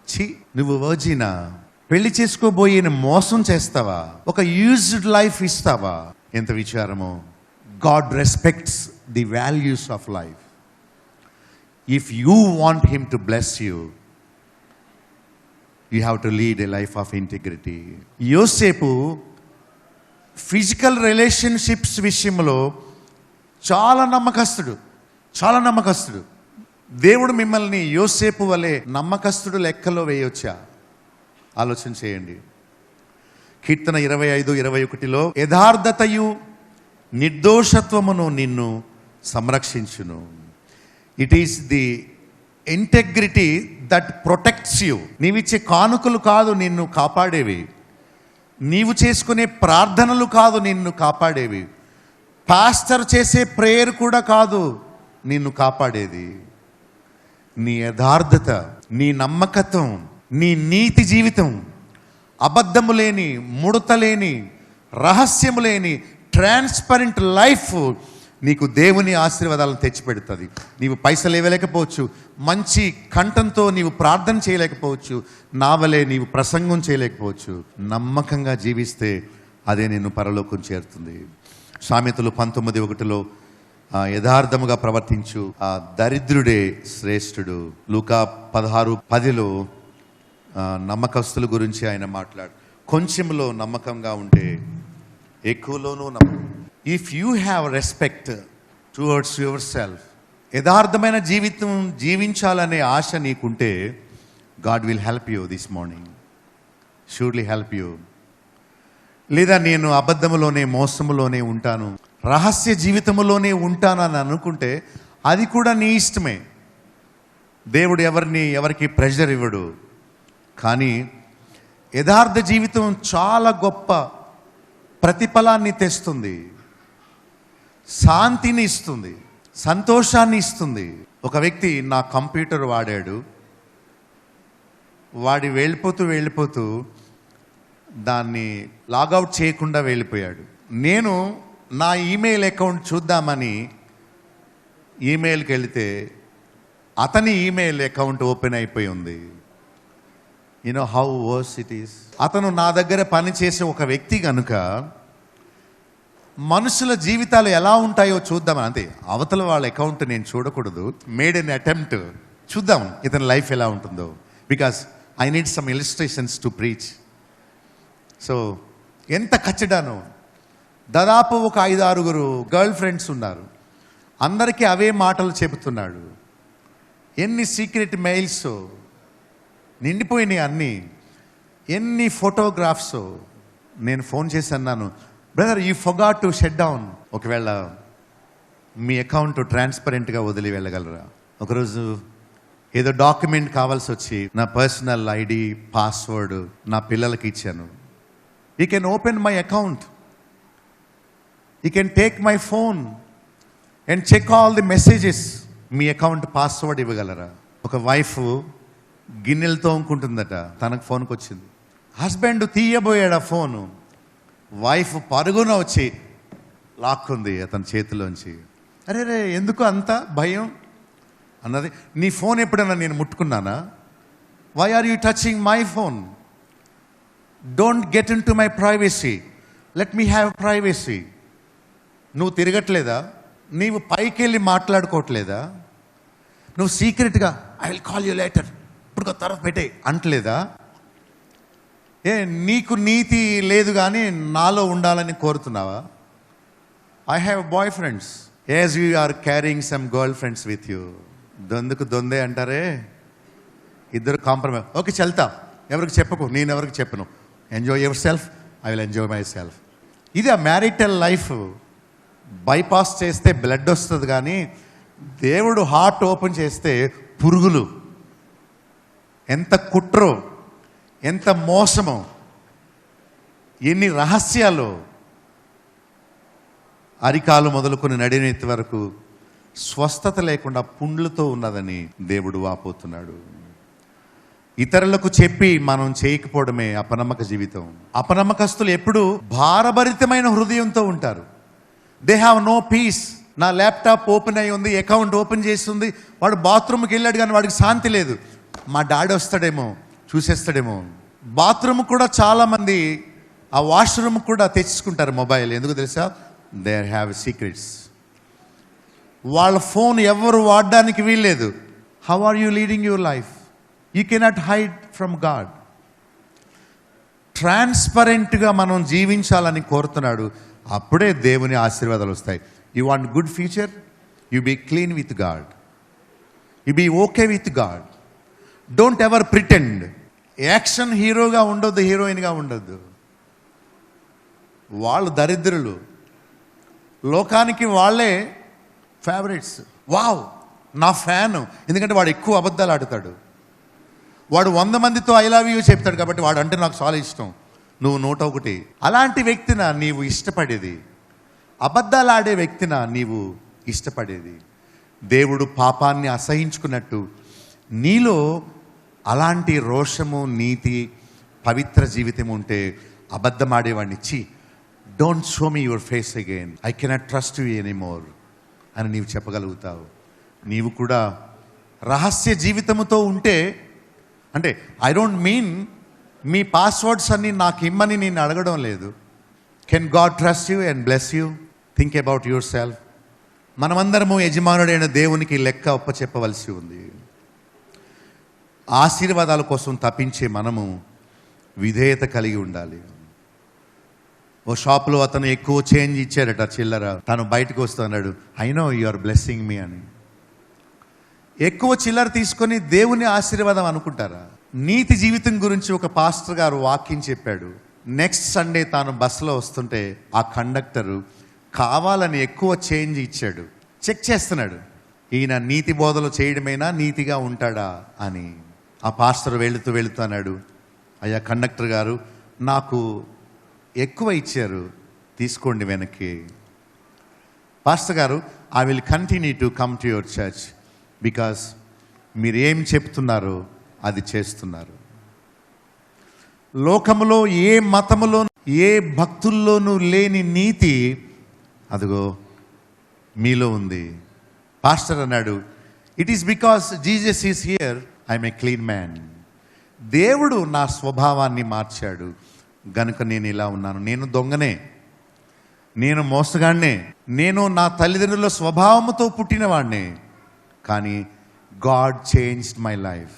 ఛీ, నువ్వు వర్జినా? పెళ్లి చేసుకోబోయేని మోసం చేస్తావా? ఒక యూజ్డ్ లైఫ్ ఇస్తావా? ఎంత విచారమో. God respects the values of life. If you want him to bless you, you have to lead a life of integrity. యోసేపు ఫిజికల్ రిలేషన్షిప్స్ విషయంలో చాలా నమ్మకస్తుడు, చాలా నమ్మకస్తుడు. దేవుడు మిమ్మల్ని యోసేపు వలె నమ్మకస్తుడు లెక్కలో వేయొచ్చా? ఆలోచన చేయండి. కీర్తన 25:21లో యథార్థతయు నిర్దోషత్వమును నిన్ను సంరక్షించును. It is the integrity that protects you. నీవిచ్చే కానుకలు కాదు నిన్ను కాపాడేవి, నీవు చేసుకునే ప్రార్థనలు కాదు నిన్ను కాపాడేవి, పాస్టర్ చేసే ప్రేయర్ కూడా కాదు నిన్ను కాపాడేది. నీ యథార్థత, నీ నమ్మకత్వం, నీ నీతి జీవితం, అబద్ధము లేని, ముడత లేని, రహస్యము లేని ట్రాన్స్పరెంట్ లైఫ్ నీకు దేవుని ఆశీర్వాదాలను తెచ్చిపెడుతుంది. నీవు పైసలు ఇవ్వలేకపోవచ్చు, మంచి కంఠంతో నీవు ప్రార్థన చేయలేకపోవచ్చు, నా వలె నీవు ప్రసంగం చేయలేకపోవచ్చు. నమ్మకంగా జీవిస్తే అదే నిన్ను పరలోకం చేరుతుంది. సామెతలు 19:1 యథార్థముగా ప్రవర్తించు ఆ దరిద్రుడే శ్రేష్ఠుడు. లూకా 16:10 నమ్మకస్తుల గురించి ఆయన మాట్లాడు. కొంచెంలో నమ్మకంగా ఉంటే ఎక్కువలోనూ నమ్మకం. If you have respect towards your self, యథార్థమైన జీవితం జీవించాలనే ఆశ నీకుంటే, God will help you this morning, surely help you. లేదా నేను అబద్ధములోనే మోసములోనే ఉంటాను, రహస్య జీవితంలోనే ఉంటానని అనుకుంటే అది కూడా నీ ఇష్టమే. దేవుడు ఎవరికి ప్రెషర్ ఇవ్వడు. కానీ యథార్థ జీవితం చాలా గొప్ప ప్రతిఫలాన్ని తెస్తుంది, శాంతిని ఇస్తుంది, సంతోషాన్ని ఇస్తుంది. ఒక వ్యక్తి నా కంప్యూటర్ వాడాడు, వెళ్ళిపోతూ దాన్ని లాగౌట్ చేయకుండా వెళ్ళిపోయాడు. నేను నా ఈమెయిల్ అకౌంట్ చూద్దామని ఈమెయిల్కి వెళితే అతని ఈమెయిల్ అకౌంట్ ఓపెన్ అయిపోయి ఉంది. You know how worse it is. అతను నా దగ్గర పనిచేసే ఒక వ్యక్తి కనుక మనుషుల జీవితాలు ఎలా ఉంటాయో చూద్దామని, అంతే, అవతల వాళ్ళ అకౌంట్ నేను చూడకూడదు. మేడ్ ఎన్ అటెంప్ట్, చూద్దాం ఇతని లైఫ్ ఎలా ఉంటుందో. Because I need some illustrations to preach. So ఎంత ఖచ్చితంగా దాదాపు ఒక 5-6 గర్ల్ ఫ్రెండ్స్ ఉన్నారు. అందరికీ అవే మాటలు చెబుతున్నాడు. ఎన్ని సీక్రెట్ మెయిల్స్ నిండిపోయినాయి అన్నీ, ఎన్ని ఫోటోగ్రాఫ్స్. నేను ఫోన్ చేసి అన్నాను, brother you forgot to shut down. ఒకవేళ మీ అకౌంట్ ట్రాన్స్పరెంట్గా వదిలి వెళ్ళగలరా? ఒకరోజు ఏదో డాక్యుమెంట్ కావాల్సి వచ్చి నా పర్సనల్ ఐడి పాస్వర్డ్ నా పిల్లలకి ఇచ్చాను. You can open my account, you can take my phone and check all the messages. మీ అకౌంట్ పాస్వర్డ్ ఇవ్వగలరా? ఒక వైఫ్ గిన్నెలు తోముకుంటుందట, తనకు ఫోన్కి వచ్చింది. హస్బెండ్ తీయబోయాడు ఆ ఫోను, వైఫ్ పరుగున వచ్చి లాక్కుంది అతని చేతిలోంచి. అరే ఎందుకు అంత భయం అన్నది. నీ ఫోన్ ఎప్పుడైనా నేను ముట్టుకున్నానా? Why are you touching my phone? Don't get in to my privacy, let me have privacy. నువ్వు తిరగట్లేదా? నీవు పైకి వెళ్ళి మాట్లాడుకోవట్లేదా? నువ్వు సీక్రెట్గా I will call you later, ఇప్పుడు తర్వాత పెట్టే అంటలేదా? నీకు నీతి లేదు కానీ నాలో ఉండాలని కోరుతున్నావా? I have boyfriends as you are carrying some girlfriends with you. దొందుకు దొందే అంటారే, ఇద్దరు కాంప్రమైజ్. ఓకే చల్తా, ఎవరికి చెప్పకు, నేను ఎవరికి చెప్పను. Enjoy your self, I will enjoy my self. ఇది ఆ మ్యారిటల్ లైఫ్. బైపాస్ చేస్తే బ్లడ్ వస్తుంది కానీ దేవుడు హార్ట్ ఓపెన్ చేస్తే పురుగులు. ఎంత కుట్రో, ఎంత మోసమో, ఎన్ని రహస్యాలు. అరికాలు మొదలుకొని నడినెత్తి వరకు స్వస్థత లేకుండా పుండ్లతో ఉన్నదని దేవుడు వాపోతున్నాడు. ఇతరులకు చెప్పి మనం చేయకపోవడమే అపనమ్మక జీవితం. అపనమ్మకస్తులు ఎప్పుడు భారభరితమైన హృదయంతో ఉంటారు. They have no peace. నా ల్యాప్టాప్ ఓపెన్ అయి ఉంది, అకౌంట్ ఓపెన్ చేస్తుంది, వాడు బాత్రూమ్కి వెళ్ళాడు కానీ వాడికి శాంతి లేదు. మా డాడీ వస్తాడేమో, చూసేస్తాడేమో. బాత్రూమ్ కూడా చాలామంది ఆ వాష్రూమ్ కూడా తెచ్చుకుంటారు మొబైల్. ఎందుకు తెలుసా? They have secrets. వాళ్ళ ఫోన్ ఎవరు వాడడానికి వీల్లేదు. How are you leading your life? You cannot hide from God. ట్రాన్స్పరెంట్గా మనం జీవించాలని కోరుతున్నాడు. అప్పుడే దేవుని ఆశీర్వాదాలు వస్తాయి. You want good future? You be clean with God, you be okay with God. Don't ever pretend. Action హీరోగా ఉండొద్దు, హీరోయిన్గా ఉండొద్దు. వాళ్ళు దరిద్రులు, లోకానికి వాళ్ళే ఫేవరెట్స్. వావ్, నా ఫ్యాను. ఎందుకంటే వాడు ఎక్కువ అబద్ధాలు ఆడుతాడు. వాడు 100 మందితో ఐ లవ్ యూ చెప్తాడు కాబట్టి వాడు అంటే నాకు చాలా ఇష్టం, నువ్వు 101. అలాంటి వ్యక్తిన నీవు ఇష్టపడేది? అబద్ధాలు ఆడే వ్యక్తిన నీవు ఇష్టపడేది? దేవుడు పాపాన్ని అసహించుకున్నట్టు నీలో అలాంటి రోషము, నీతి, పవిత్ర జీవితం ఉంటే అబద్ధం ఆడేవాడిని, చి don't show me your face again, I cannot trust you anymore. అని నీవు చెప్పగలుగుతావు. నీవు కూడా రహస్య జీవితముతో ఉంటే, అంటే I don't mean me passwords అన్ని నాకు ఇమ్మని నేను అడగడం లేదు. Can God trust you and bless you? Think about your self. మనమందరము యజమానుడైన దేవునికి లెక్క ఒప్పచెప్పవలసి ఉంది. ఆశీర్వాదాల కోసం తప్పించే మనము విధేయత కలిగి ఉండాలి. ఓ షాప్లో అతను ఎక్కువ చేంజ్ ఇచ్చాడట, చిల్లర. తను బయటకు వస్తున్నాడు, I know you are blessing me అని. ఎక్కువ చిల్లర తీసుకొని దేవుని ఆశీర్వాదం అనుకుంటారా? నీతి జీవితం గురించి ఒక పాస్టర్ గారు వాక్యం చెప్పాడు. నెక్స్ట్ సండే తాను బస్సులో వస్తుంటే ఆ కండక్టరు కావాలని ఎక్కువ చేంజ్ ఇచ్చాడు. చెక్ చేస్తున్నాడు, ఈయన నీతి బోధలు చేయడమేనా, నీతిగా ఉంటాడా అని. ఆ పాస్టర్ వెళుతూ అన్నాడు, అయ్యా కండక్టర్ గారు, నాకు ఎక్కువ ఇచ్చారు, తీసుకోండి వెనక్కి. పాస్టర్ గారు, I will continue to come to your church because మీరు ఏం చెప్తున్నారో అది చేస్తున్నారు. లోకములో ఏ మతములో ఏ భక్తుల్లోనూ లేని నీతి అదిగో మీలో ఉంది. పాస్టర్ అన్నాడు, it is because Jesus is here I'm a clean man. దేవుడు నా స్వభావాన్ని మార్చాడు గనుక నేను ఇలా ఉన్నాను. నేను దొంగనే, నేను మోసగాడినే, నేను నా తల్లిదండ్రుల స్వభావంతో పుట్టినవాడినే, కానీ గాడ్ చేంజ్డ్ మై లైఫ్.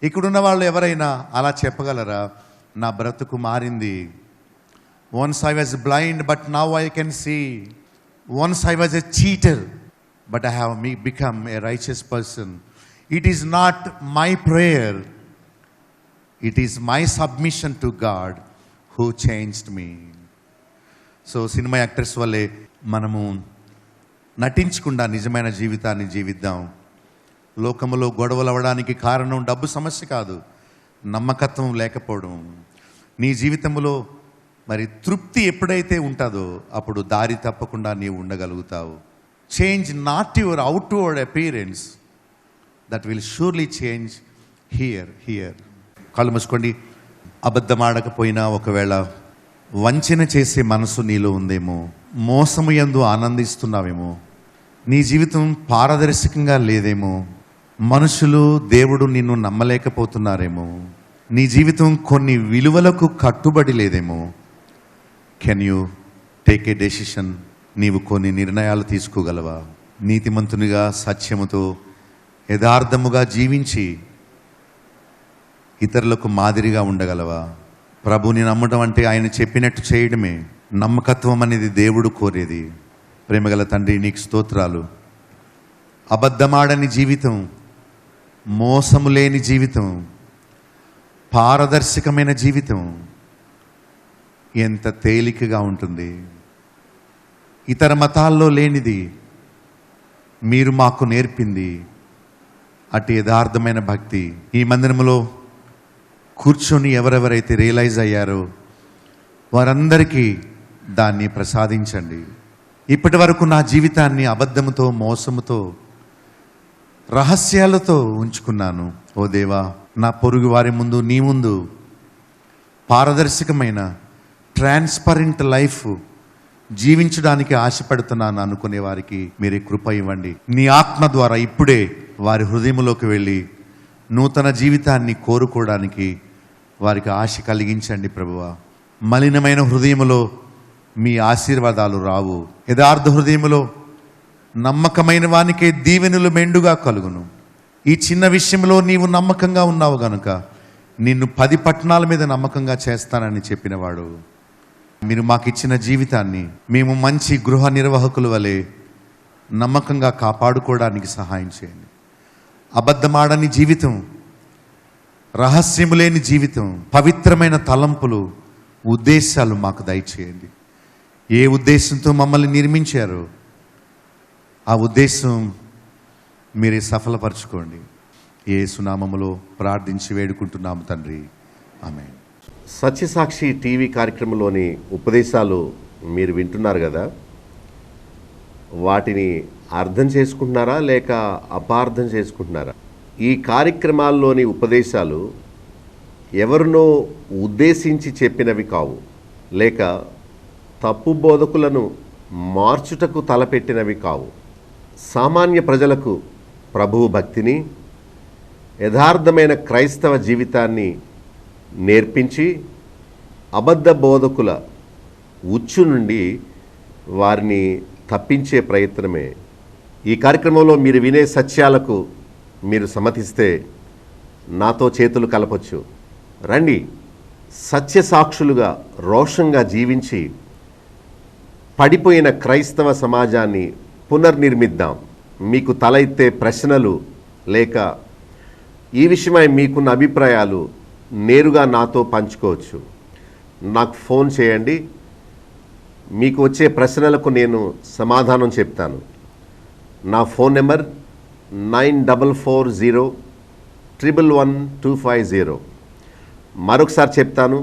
ఇక్కడున్న వాళ్ళు ఎవరైనా అలా చెప్పగలరా? నా బ్రతుకు మారింది. Once I was blind but now I can see. Once I was a cheater but I have become a righteous person. It is not my prayer, it is my submission to God who changed me. So cinema actors వల్లే మనము నటించకుండా నిజమైన జీవితాన్ని జీవిద్దాం. లోకములో గొడవలు అవ్వడానికి కారణం డబ్బు సమస్య కాదు, నమ్మకత్వం లేకపోవడం. నీ జీవితంలో మరి తృప్తి ఎప్పుడైతే ఉంటుందో అప్పుడు దారి తప్పకుండా నీవు ఉండగలుగుతావు. Change not your outward appearance, that will surely change here. కళ్ళు మూసుకోండి. అబద్ధమాడకపోయినా ఒకవేళ వంచన చేసే మనసు నీలో ఉందేమో, మోసము యందు ఆనందిస్తున్నావేమో, నీ జీవితం పారదర్శకంగా లేదేమో, మనుషులు దేవుడు నిన్ను నమ్మలేకపోతున్నారేమో, నీ జీవితం కొన్ని విలువలకు కట్టుబడి లేదేమో. Can you take a decision? నీవు కొన్ని నిర్ణయాలు తీసుకోగలవా? నీతిమంతునిగా, సత్యముతో, యథార్థముగా జీవించి ఇతరులకు మాదిరిగా ఉండగలవా? ప్రభుని నమ్మడం అంటే ఆయన చెప్పినట్టు చేయడమే. నమ్మకత్వం అనేది దేవుడు కోరేది. ప్రేమగల తండ్రి, నీకు స్తోత్రాలు. అబద్ధమాడని జీవితం, మోసము లేని జీవితం, పారదర్శకమైన జీవితం ఎంత తేలికగా ఉంటుంది. ఇతర మతాల్లో లేనిది మీరు మాకు నేర్పింది అటు యథార్థమైన భక్తి. ఈ మందిరంలో కూర్చొని ఎవరెవరైతే రియలైజ్ అయ్యారో వారందరికీ దాన్ని ప్రసాదించండి. ఇప్పటి వరకు నా జీవితాన్ని అబద్ధముతో, మోసముతో, రహస్యాలతో ఉంచుకున్నాను. ఓ దేవా, నా పొరుగు వారి ముందు, నీ ముందు పారదర్శకమైన ట్రాన్స్పరెంట్ లైఫ్ జీవించడానికి ఆశపడుతున్నాను అనుకునే వారికి మీరే కృప ఇవ్వండి. నీ ఆత్మ ద్వారా ఇప్పుడే వారి హృదయంలోకి వెళ్ళి నూతన జీవితాన్ని కోరుకోవడానికి వారికి ఆశ కలిగించండి ప్రభువా. మలినమైన హృదయములో మీ ఆశీర్వాదాలు రావు. యథార్థ హృదయములో నమ్మకమైన వానికే దీవెనలు మెండుగా కలుగును. ఈ చిన్న విషయంలో నీవు నమ్మకంగా ఉన్నావు గనుక నిన్ను 10 పట్టణాల మీద నమ్మకంగా చేస్తానని చెప్పినవాడు. మీరు మాకు ఇచ్చిన జీవితాన్ని మేము మంచి గృహ నిర్వాహకుల వలె నమ్మకంగా కాపాడుకోవడానికి సహాయం చేయండి. అబద్ధమాడని జీవితం, రహస్యము లేని జీవితం, పవిత్రమైన తలంపులు, ఉద్దేశాలు మాకు దయచేయండి. ఏ ఉద్దేశంతో మమ్మల్ని నిర్మించారో ఆ ఉద్దేశం మీరే సఫలపరచుకోండి. యేసు నామములో ప్రార్థించి వేడుకుంటున్నాము తండ్రి, ఆమేన్. సత్యసాక్షి టీవీ కార్యక్రమంలోని ఉపదేశాలు మీరు వింటున్నారు కదా, వాటిని అర్థం చేసుకుంటున్నారా లేక అపార్థం చేసుకుంటున్నారా? ఈ కార్యక్రమాల్లోని ఉపదేశాలు ఎవరినో ఉద్దేశించి చెప్పినవి కావు, లేక తప్పు బోధకులను మార్చుటకు తలపెట్టినవి కావు. సామాన్య ప్రజలకు ప్రభువు భక్తిని, యథార్థమైన క్రైస్తవ జీవితాన్ని నేర్పించి అబద్ధ బోధకుల ఉచ్చు నుండి వారిని తప్పించే ప్రయత్నమే. ఈ కార్యక్రమంలో మీరు వినే సత్యాలకు మీరు సమ్మతిస్తే నాతో చేతులు కలపొచ్చు. రండి, సత్య సాక్షులుగా రోషంగా జీవించి పడిపోయిన క్రైస్తవ సమాజాన్ని పునర్నిర్మిద్దాం. మీకు తల ఎత్తే ప్రశ్నలు లేక ఈ విషయమై మీకున్న అభిప్రాయాలు నేరుగా నాతో పంచుకోవచ్చు. నాకు ఫోన్ చేయండి. మీకు వచ్చే ప్రశ్నలకు నేను సమాధానం చెప్తాను. నా ఫోన్ నెంబర్ 9440111250. మరొకసారి చెప్తాను,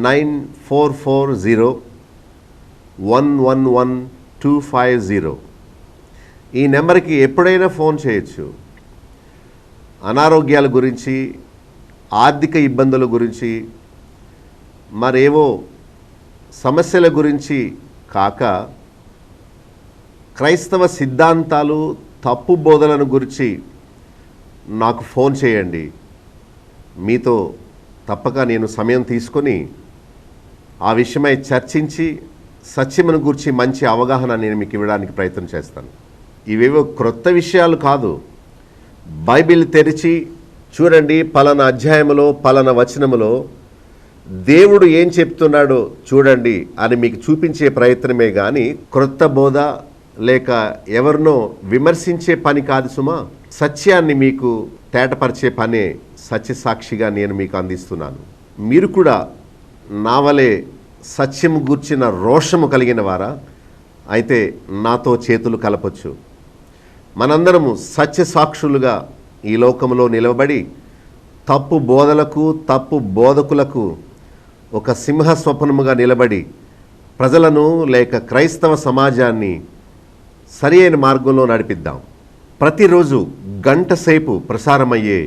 9440111250. ఈ నెంబర్కి ఎప్పుడైనా ఫోన్ చేయొచ్చు. అనారోగ్యాల గురించి, ఆర్థిక ఇబ్బందుల గురించి, మరేవో సమస్యల గురించి కాక క్రైస్తవ సిద్ధాంతాలు, తప్పు బోధలను గురించి నాకు ఫోన్ చేయండి. మీతో తప్పక నేను సమయం తీసుకొని ఆ విషయమై చర్చించి సత్యమును గురించి మంచి అవగాహన నేను మీకు ఇవ్వడానికి ప్రయత్నం చేస్తాను. ఇవేవో క్రొత్త విషయాలు కాదు. బైబిల్ తెరిచి చూడండి, పలానా అధ్యాయములో పలానా వచనములో దేవుడు ఏం చెప్తున్నాడో చూడండి అని మీకు చూపించే ప్రయత్నమే కానీ క్రొత్త బోధ లేక ఎవరినో విమర్శించే పని కాదు సుమా. సత్యాన్ని మీకు తేటపరిచే పనే సత్యసాక్షిగా నేను మీకు అందిస్తున్నాను. మీరు కూడా నా వలె సత్యము గూర్చిన రోషము కలిగిన వారా అయితే నాతో చేతులు కలపొచ్చు. మనందరము సత్యసాక్షులుగా ఈ లోకంలో నిలవబడి తప్పు బోధలకు, తప్పు బోధకులకు ఒక సింహ స్వప్నముగా నిలబడి ప్రజలను లేక క్రైస్తవ సమాజాన్ని సరి అయిన మార్గంలో నడిపిద్దాం. ప్రతిరోజు గంట సేపు ప్రసారమయ్యే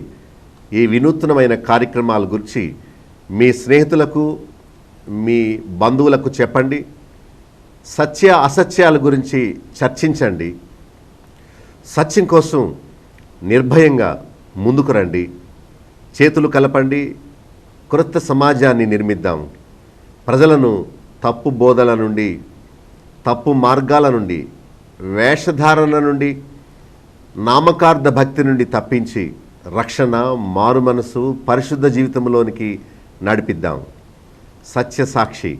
ఈ వినూత్నమైన కార్యక్రమాల గురించి మీ స్నేహితులకు, మీ బంధువులకు చెప్పండి. సత్య అసత్యాల గురించి చర్చించండి. సత్యం కోసం నిర్భయంగా ముందుకు రండి. చేతులు కలపండి. క్రొత్త సమాజాన్ని నిర్మిద్దాం. ప్రజలను తప్పు బోధల నుండి, తప్పు మార్గాల నుండి, వేషధారణ నుండి, నామకార్థ భక్తి నుండి తప్పించి రక్షణ, మారు మనసు, పరిశుద్ధ జీవితంలోనికి నడిపిద్దాం. సత్యసాక్షి.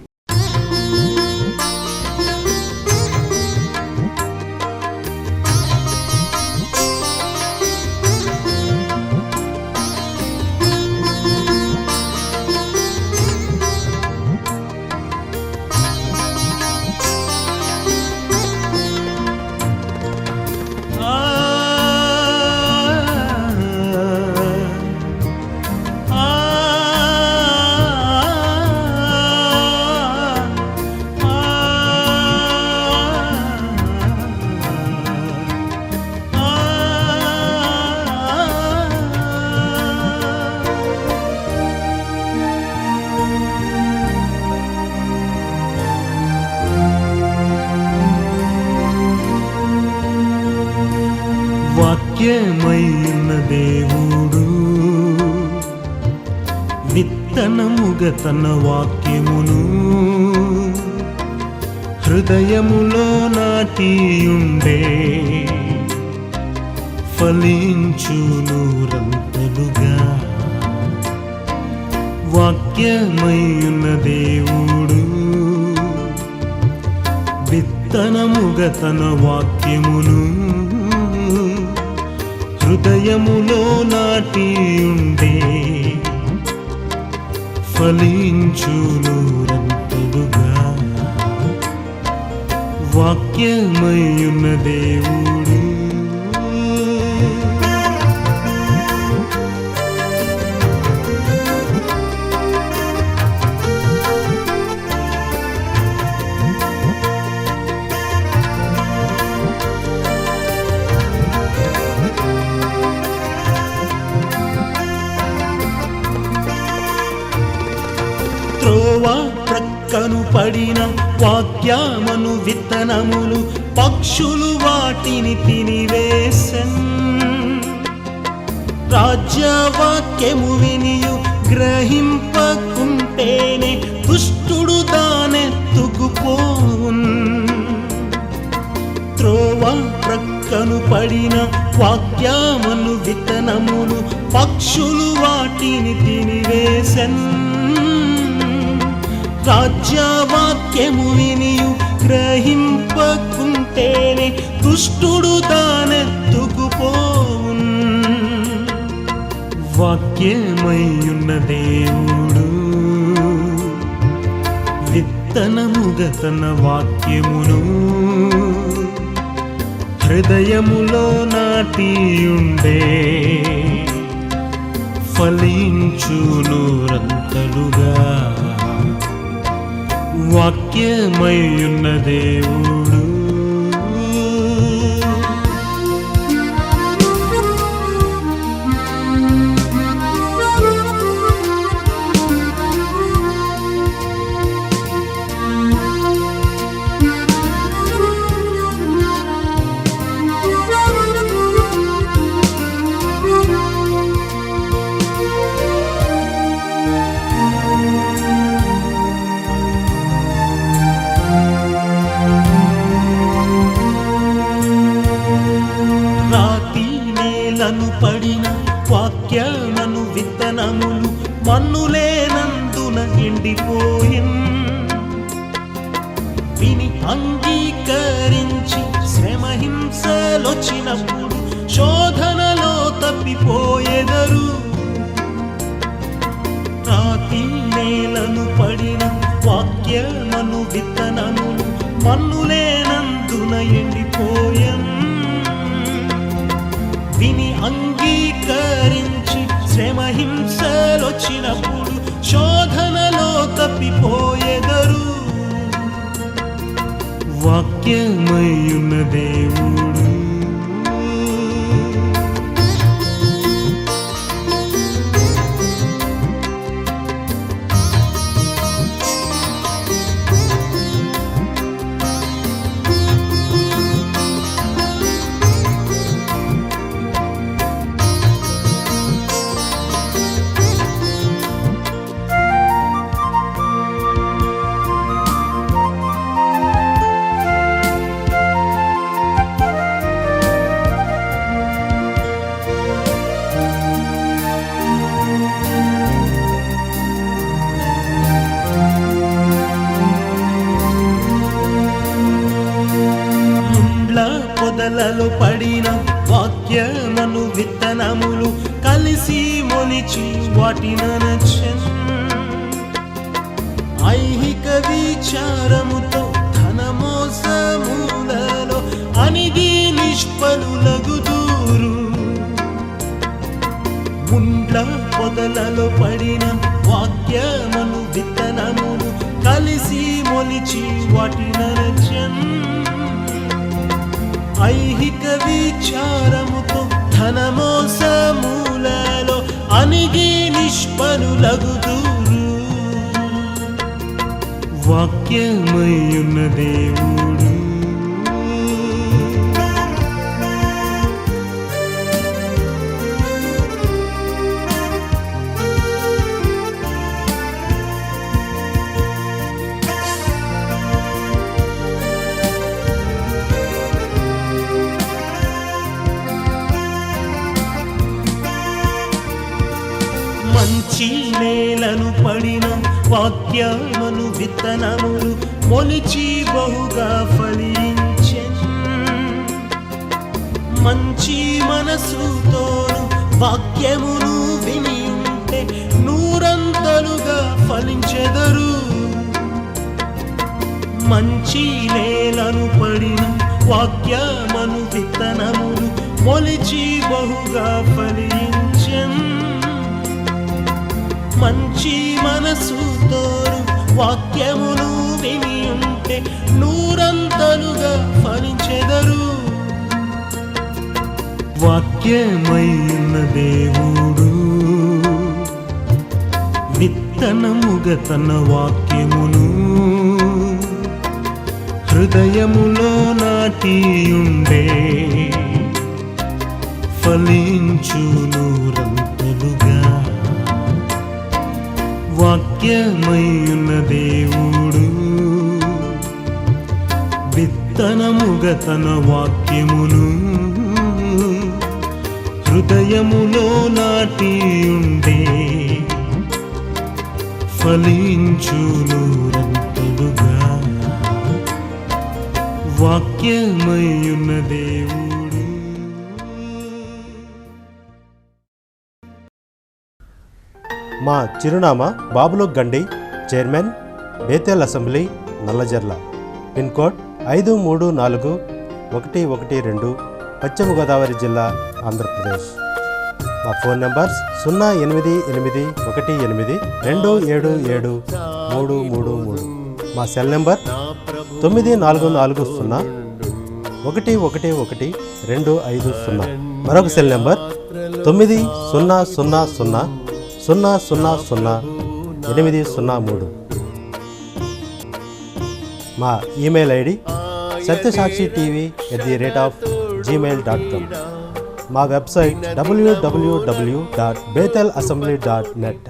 వాక్యమైన దేవుడు విత్తనముగా తన వాక్యమును హృదయములో నాటియుండే ఫలించును రంతలుగా. వాక్యమైన దేవుడు విత్తనముగా తన వాక్యమును హృదయములో నాటియుండే ఫలించును రంతలుగా. వాక్యమయున్న దేవుడు. త్రోవ ప్రక్కను పడిన వాక్యమను విత్తనములు పక్షులు వాటిని తినివేసెన్. రాజ్యవాక్యము వినియు గ్రహింపకుంటేనే దుష్టుడు దానెత్తుకుపోవున్. త్రోవ ప్రక్కను పడిన వాక్యమను విత్తనములు పక్షులు వాటిని తినివేసెన్. రాజ్యవాక్యము వినియు గ్రహింపకుంటేనే దుష్టుడు దానెత్తుకుపోవున్. వాక్యమయ్యున్న దేవుడు విత్తనముగా తన వాక్యమును హృదయములో నాటియుండే ఫలించును రంతలుగా. వాక్యమయ్యున్న దేవుడు పడిన వాక్యమను విత్తనములు మన్నులేనందున ఎండిపోయిన్. విని అంగీకరించి శ్రమహింసలొచ్చినప్పుడు శోధనలో తప్పిపోయెదరు. రాతి నేలను పడిన వాక్యమను విత్తనములు మన్నులేనందున ఎండిపోయన్. విని అంగీకరించి శ్రమహింసలొచ్చినప్పుడు శోధనలో తప్పిపోయెదరు. వాక్యమయ్యున్న దేవుడు పొదలలో పడిన వాక్యమను విత్తనములు కలిసి మొలిచి వాటిననచెన్. ఐహిక విచారముతో ధనమోసములలో అణిగి నిష్ఫలులగుదూరు. ముండ్ల పొదలలో పడిన వాక్యమను విత్తనములు కలిసి మొలిచి వాటిననచెన్. ఐహిక విచారముతో ధనమోసములలో అణిగి నిష్ఫలులగుదురు. వాక్యమయ్యున్న దేవుడు మంచి నేలను పడిన వాక్యమను విత్తనములు మొలిచి బహుగా ఫలించెన్. మంచి మనసుతోను వాక్యమును వినియుంటే నూరంతలుగా ఫలించెదరు. మంచి నేలను పడిన వాక్యమను విత్తనములు మొలిచి బహుగా ఫలించెన్. మంచి మనసుతోను వాక్యమును వినియుంటే నూరంతలుగా ఫలించెదరు. వాక్యమయ్యున్న దేవుడు విత్తనముగా విత్తనముగా తన వాక్యమును హృదయములో నాటియుండే ఫలించు నూరంతలుగా వాక్యమయున్న దేవుడు విత్తనముగా తన వాక్యమును హృదయములో నాటియుండే ఫలించు నూరంతలుగా వాక్యమయున్న దేవుడు. మా చిరునామా బాబులోక్ గండి, chairman, Bethel assembly, Nallajerla. Pin code 534112, పశ్చిమ గోదావరి జిల్లా, ఆంధ్రప్రదేశ్. మా ఫోన్ నంబర్స్ 088118277333. మా సెల్ నెంబర్ 9440111250. మరొక సెల్ నెంబర్ 9000000803. మా ఈమెయిల్ ఐడి satysakshiTV@gmail.com. మా వెబ్సైట్ www.bethelassembly.net.